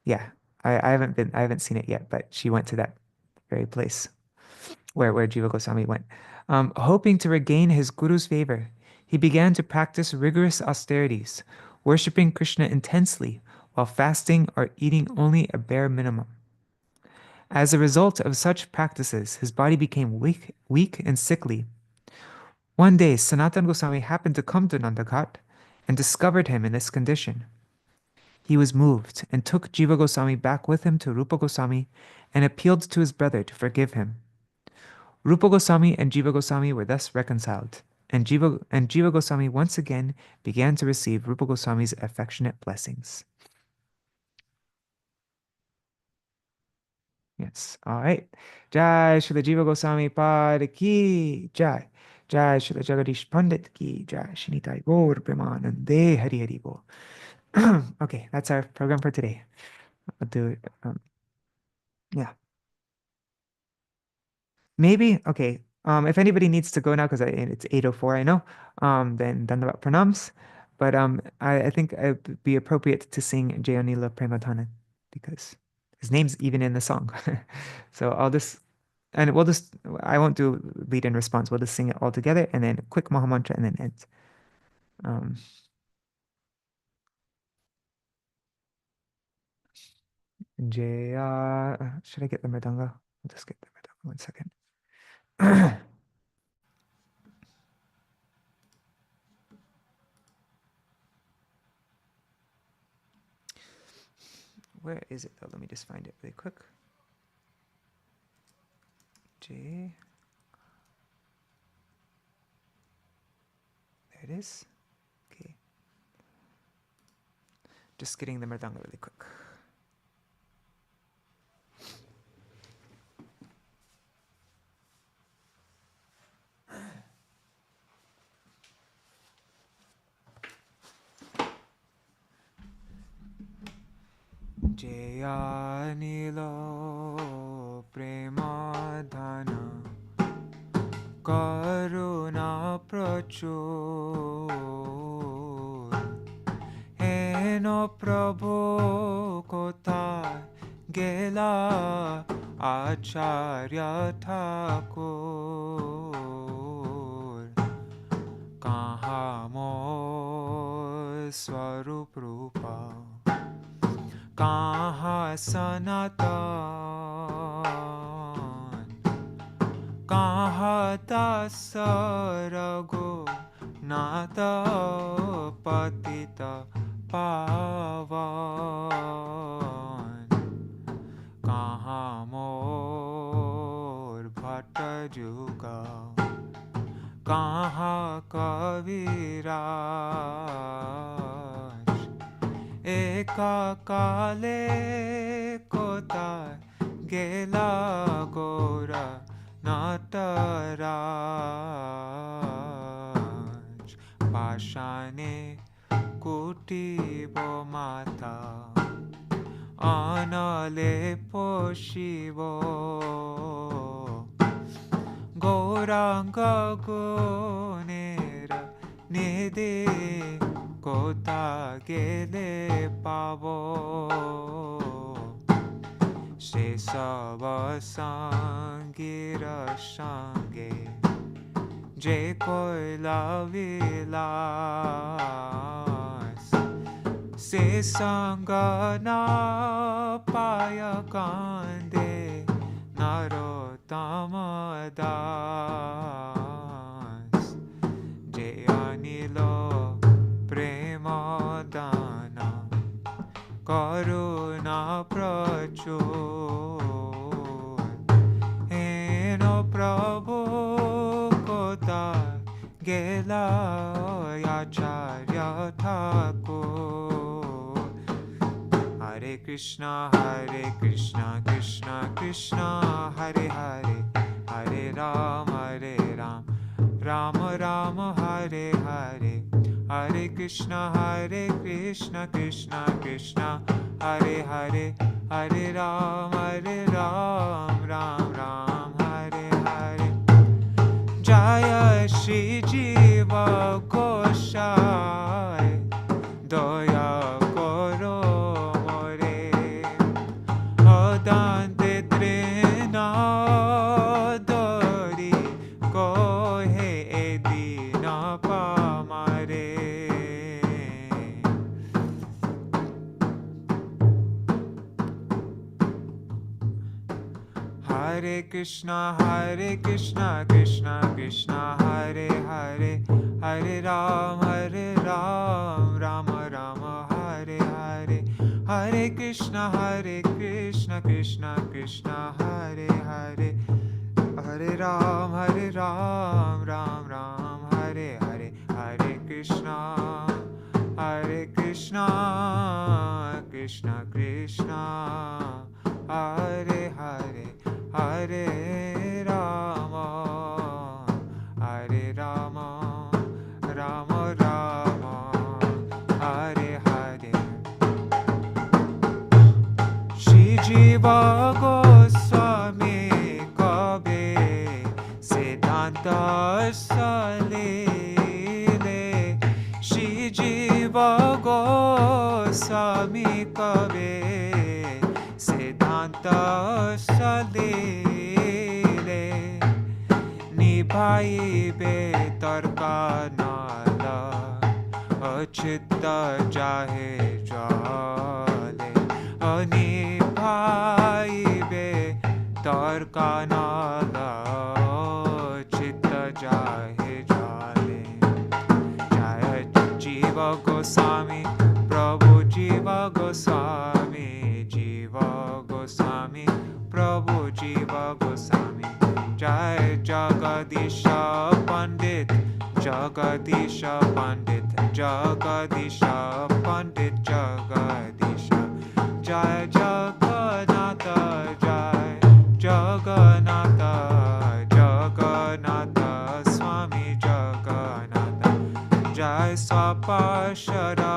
yeah, I haven't seen it yet, but she went to that very place where Jiva Goswami went. Hoping to regain his guru's favor, he began to practice rigorous austerities, worshipping Krishna intensely while fasting or eating only a bare minimum. As a result of such practices, his body became weak and sickly. One day, Sanatana Goswami happened to come to Nandaghat and discovered him in this condition. He was moved and took Jiva Goswami back with him to Rupa Goswami and appealed to his brother to forgive him. Rupa Goswami and Jiva Goswami were thus reconciled, and Jiva Goswami once again began to receive Rupa Goswami's affectionate blessings. Yes, all right. Jai Śrīla Jīva Gosvāmī Pāda Ki Jai. Jai Śrīla Jagadīśa Paṇḍita Ki Jai. Shinitai Gaur Premanande Hari Hari Bol. Okay, that's our program for today. I'll do it. Yeah. Maybe, okay. If anybody needs to go now, because it's 8:04, I know, then Dandavat Pranams. But I think it would be appropriate to sing Jayanila Prematana because his name's even in the song. So I won't do lead and response. We'll just sing it all together and then a quick Mahamantra and then end. Jaya, should I get the mridanga? I'll just get the mridanga 1 second. Where is it though? Let me just find it really quick. J. There it is. Okay. Just getting the mridanga really quick. Jayanilo Premadhana Karuna Prachur Eno Prabhu Kota Gela Acharya Thakur Kaha Mo Swarup Rupa Kaha Sanatan Kaha Dasarago Nata Patita Pavan Kaha Mor Bhatta Juga Kaha Kaviraj Eka Kale Kota Gela Gora Nataraj Pashane Kutibo Mata Anale Poshivo Gauranga Gunera Nide Kota Gele Pavo Shesava Sangira Shange Je Koila Vilas Se Sangana Paya Kande Narotama Das Jayanilo Premadana Karuna Prachur Eno Prabhu Kota Gela Acharya Thakur Hare Krishna Krishna Krishna Hare Hare Hare Ram Rama Rama Hare Hare Hare Krishna Krishna Krishna Hare Hare Hare Ram Ram Ram Hare Jaya Shri Jiva Gosvāmī, Doya Koro More, Adante Trina Dori Kohe Edina Pamare. Hare Krishna, Krishna Krishna, Hare Hare, Hare Ram, Rama Rama, Hare Hare, Hare Krishna, Krishna Krishna, Hare Hare, Hare Ram, Ram Ram, Hare Hare, Hare Krishna, Krishna Krishna, Hare Hare, Hare Rama, Rama Rama, Hare Hare. Shri Jiva Gosvāmī Kabe Siddhanta Salile. Shri Jiva Gosvāmī Kabe Siddhanta Salile. Nibhaibe tarka nala, achitta jahe jale. Nibhaibe tarka nala, achitta jahe jale. Jaya Jiva Gosvāmī, Prabhu Jiva Gosvāmī, Jiva Gosvāmī, Prabhu Jiva Gosvāmī. Jai Jagadīśa Paṇḍita, Jagadīśa Paṇḍita, Jagadīśa Paṇḍita, Jagadīśa. Jai Jagannatha, Jai Jagannatha, Jagannatha, Swami Jagannatha. Jai Swaparshara,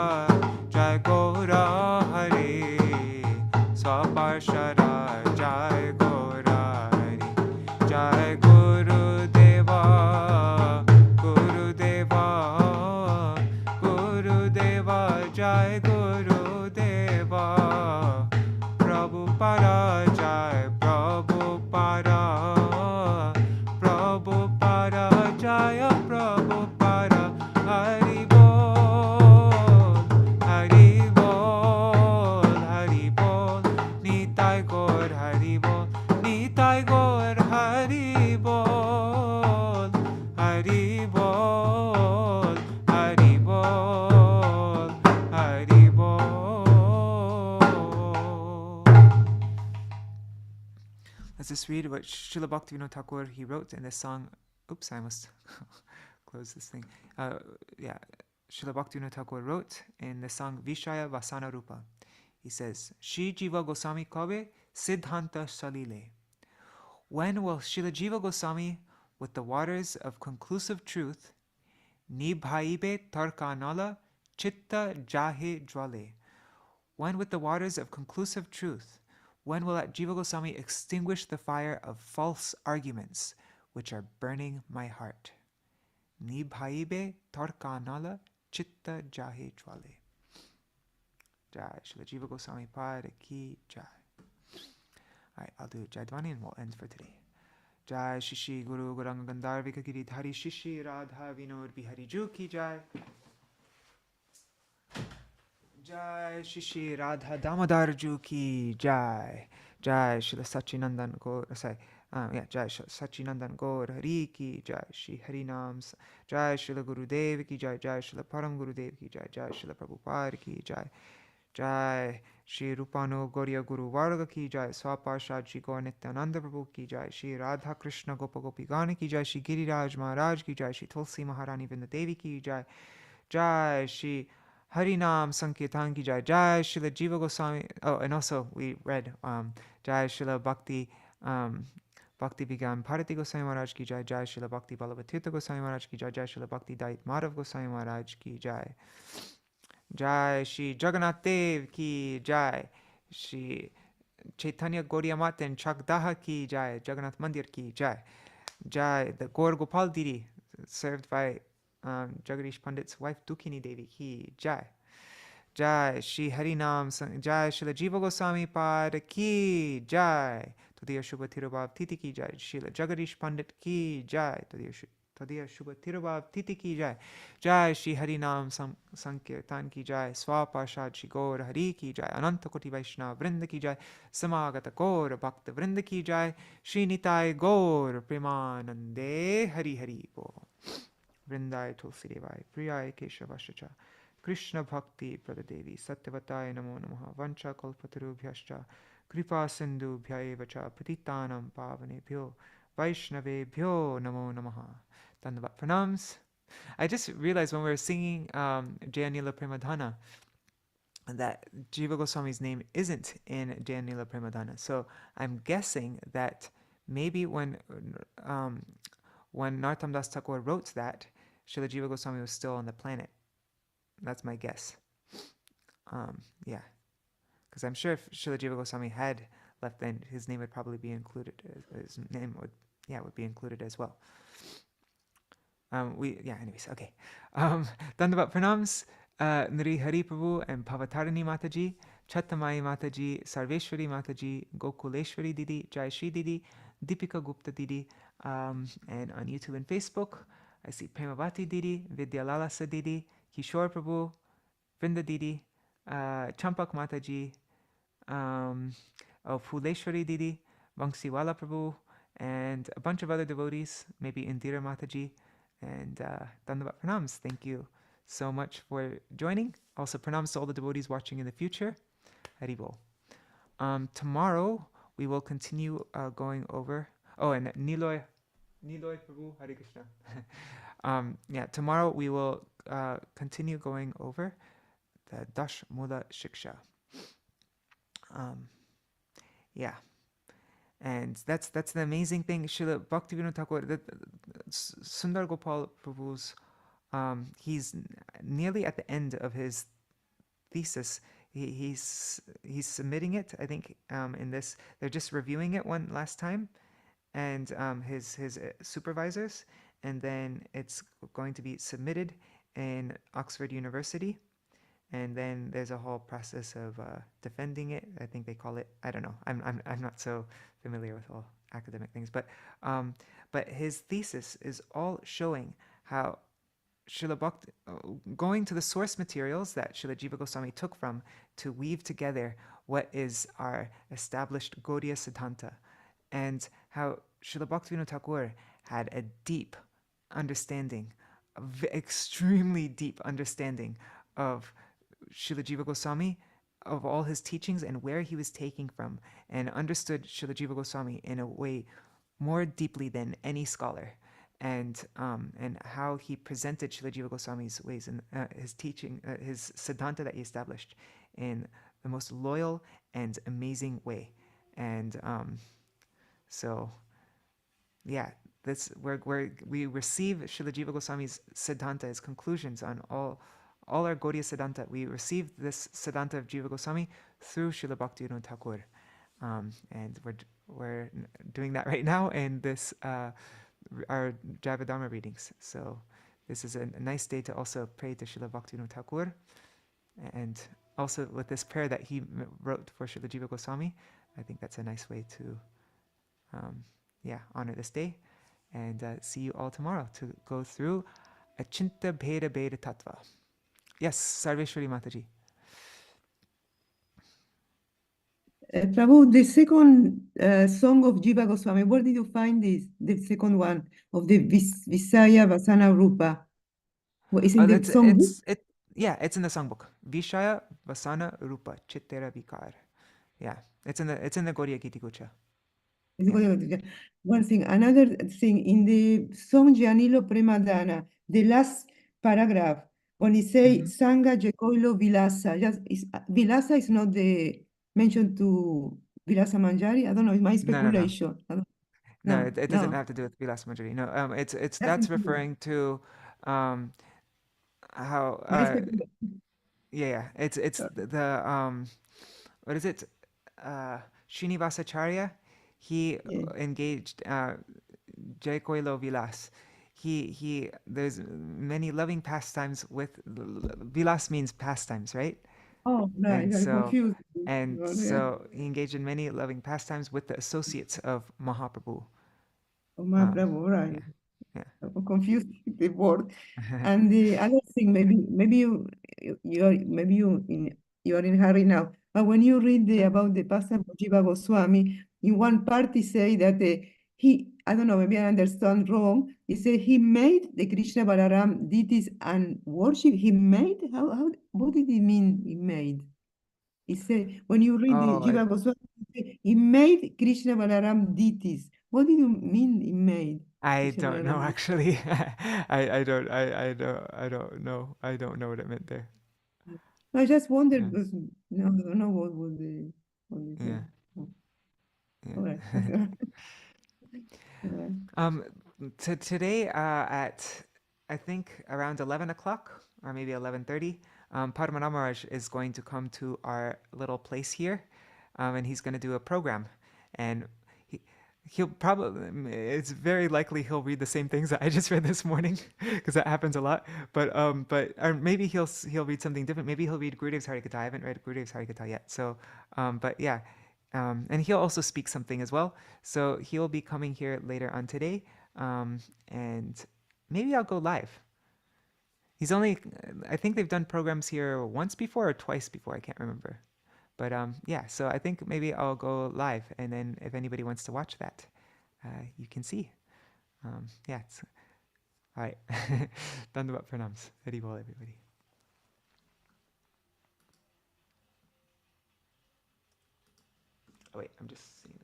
Jai Gaura Hari, Swaparshara, Jai Gaura Hari. Jai Guru Deva, Guru Deva, Guru Deva, Jai Guru Deva. Prabhupada, Jai Prabhupada, Prabhupada, Jaya Prabhupada. Hari Bol, Hari Bol, Hari Bol. Nitai Gaur, Hari Bol, Nitai Gaur, Hari Bol, Hari Bol, Hari Bol, Hari Bol. Let's just read what Srila Bhaktivinoda Thakur he wrote in this song. Oops, I must close this thing. Srila Bhaktivinoda Thakur wrote in the song Vishaya Vasana Rupa. He says, Shri Jiva Gosvāmī Kabe Siddhanta Salile. When will Śrīla Jīva Gosvāmī, with the waters of conclusive truth, Nibhaibe Tarkanala Chitta Jahe Jwale? When with the waters of conclusive truth, when will that Jiva Gosvāmī extinguish the fire of false arguments which are burning my heart? Nibhaibe Tarkanala Chitta Jahe Jwale. Jai Śrīla Jīva Gosvāmī Pada Ki Jai. Alright, I'll do Jaidvani and we'll end for today. Jai Shishi Guru Guranga Gandharvika Giridhari Shishi Radha Vinod Bihari Ju Ki Jai. Jai Shishi Radha Damodar Ju Ki Jai. Jai Śrīla Sachinandan Gaur. Jai Śrīla Sachinandan Gaur Hari Ki Jai. Shri Harinams. Jai Śrīla Gurudev Ki Jai. Jai Śrīla Param Gurudev Ki Jai. Jai Śrīla Prabhupada Ki Jai. Jai Shri Rupano Gauriya Guru Varga Ki Jai. Swaparshad Shri Gaur Nityananda Prabhu Ki Jai. Shri Radha Krishna Gopa Gopi Gana Ki Jai. Shri Giriraj Maharaj Ki Jai. Shri Tulsi Maharani Vrindadevi Ki Jai. Jai Shri Harinam Sankirtan Ki Jai. Jai Śrīla Jīva Gosvāmī. Oh, and also we read Jai Śrīla Bhakti Vigyan Bharati Goswami Maharaj Ki Jai. Jai Śrīla Bhakti Ballabhatirtha Goswami Maharaj Ki Jai. Jai Śrīla Bhakti Dait Madhav Goswami Maharaj Ki Jai. Jai Shri Jagannath Dev Ki Jai. Shri Chaitanya Gauriya Mat and Chakdaha Ki Jai. Jagannath Mandir Ki Jai. Jai, the Gaur Gopal Didi, served by Jagadish Pandit's wife Dukini Devi ki Jai. Jai Shri Harinam Jai Śrīla Jīva Gosvāmī Pāda ki Jai. Tadiya Shubha Tirubhav Titi ki Jai. Śrīla Jagadish Pandit ki Jai. Tadiya Shubha Tirubhav Titi ki Jai. Jai Shri Harinam Sankirtan ki Jai. Swapashad Shri Gaur Hari ki Jai. Ananta Koti Vaishnava Vrinda ki Jai. Samagata Gaur Bhakta Vrinda ki Jai. Shri Nitai Gaur Premanande Hari Hari Bo. Vrindai Tulsi Devai Priyai Keshavashacha. Krishna Bhakti Pradadevi Satyavataya Namo Namaha Vancha Kalpatarubhyascha Kripa Sindhu Bhyaevacha Patitanam Pavanebhyo Vaishnavebhyo Namo Namaha. Dandavat Pranams. I just realized when we were singing Jayanila Premadhana that Jiva Goswami's name isn't in Jayanila Premadhana. So I'm guessing that maybe when Narottam Das Thakur wrote that, Srila Jiva Goswami was still on the planet. That's my guess. Yeah, because I'm sure if Srila Jiva Goswami had left, then his name would probably be included. His name would be included as well. Anyways, okay. Dandavat Pranams, Nri Hari Prabhu and Pavatarani Mataji, Chattamai Mataji, Sarveshwari Mataji, Gokuleshwari Didi, Jai Shri Didi, Deepika Gupta Didi, and on YouTube and Facebook, I see Premavati Didi, Vidyalalasa Didi, Kishore Prabhu, Vrinda Didi, Champak Mataji, Phuleshwari Didi, Vangsiwala Prabhu, and a bunch of other devotees, maybe Indira Mataji, and Dandavat Pranams. Thank you so much for joining. Also, pranams to all the devotees watching in the future. Haribol. Tomorrow, we will continue going over... Oh, and Niloy Prabhu, Hare Krishna. Tomorrow we will continue going over the Dash Mula Shiksha. And that's the amazing thing. Srila Bhaktivinoda Thakur, Sundar Gopal Prabhu's, he's nearly at the end of his thesis. He's submitting it, I think, in this. They're just reviewing it one last time, and his supervisors, and then it's going to be submitted in Oxford University, and then there's a whole process of defending it. I think they call it, I don't know. I'm not so familiar with all academic things, but his thesis is all showing how Srila Bhakti, going to the source materials that Srila Jiva Goswami took from to weave together what is our established Gaudiya Siddhanta, and how Srila Bhaktivinoda Thakur had a deep understanding, extremely deep understanding of Srila Jiva Goswami, of all his teachings and where he was taking from, and understood Srila Jiva Goswami in a way more deeply than any scholar, and how he presented Srila Jiva Goswami's ways and his teaching, his Siddhanta that he established in the most loyal and amazing way. And that's where we receive Srila Jiva Goswami's Siddhanta, his conclusions on all our Gaudiya Siddhanta. We receive this Siddhanta of Jiva Goswami through Srila Bhaktivinoda Thakur. And we're doing that right now in this our Javadharma readings. So this is a nice day to also pray to Srila Bhaktivinoda Thakur, and also with this prayer that he wrote for Srila Jiva Goswami. I think that's a nice way to honor this day, and see you all tomorrow to go through Achinta Bheda Bheda Tattva. Yes, Sarveshwari Mataji. Prabhu, the second song of Jiva Goswami, where did you find this? The second one of the Visaya Vasana Rupa. Is in the songbook? It's in the songbook. Vishaya Vasana Rupa Chittera Vikar. Yeah, it's in the Gaudiya Giti Gucha. One thing, another thing, in the song Janilo Premadana, the last paragraph, when it say Sangha Jekoilo Vilasa, Vilasa is not the mention to Vilasa Manjari. I don't know, it's my speculation. No, it doesn't have to do with Vilasa Manjari. No, it's that's referring to how it's the what is it? Srinivasacharya, he engaged Jai Koilo Vilas. There's many loving pastimes with, Vilas means pastimes, right? Oh, right. And I'm so, confused. and Yeah. so he engaged in many loving pastimes with the associates of Mahaprabhu. Oh, my Um, bravo, right. yeah, yeah. I'm confused with the word. And the other thing, maybe you are maybe you are in hurry now. But when you read about the pastor Jiva Goswami, in one part he say that he, I don't know, maybe I understand wrong. He said he made the Krishna Balaram deities and worship. He made, what did he mean? He made. He said when you read the Oh, Jiva Goswami, he made Krishna Balaram deities. What did you mean? He made I Krishna don't know Balaram. actually. I don't know. I don't know what it meant there. I just wondered Yeah, because no, I don't know what they say. yeah, Oh, all right. yeah. All right. Um, today at I think around 11 o'clock or maybe 11:30, Padmanabharaj is going to come to our little place here, and he's going to do a program, and he he'll probably, it's very likely he'll read the same things that I just read this morning because that happens a lot. But or maybe he'll read something different. Maybe he'll read Gurudev's Harikatha. I haven't read Gurudev's Harikatha yet. So, but yeah, and he'll also speak something as well. So he'll be coming here later on today, and maybe I'll go live. He's only, I think they've done programs here once before or twice before. I can't remember. But yeah, so I think maybe I'll go live, and then if anybody wants to watch that, you can see. Yeah, it's all right. Dandavat pranams. Hari bol, everybody. Oh wait, I'm just seeing.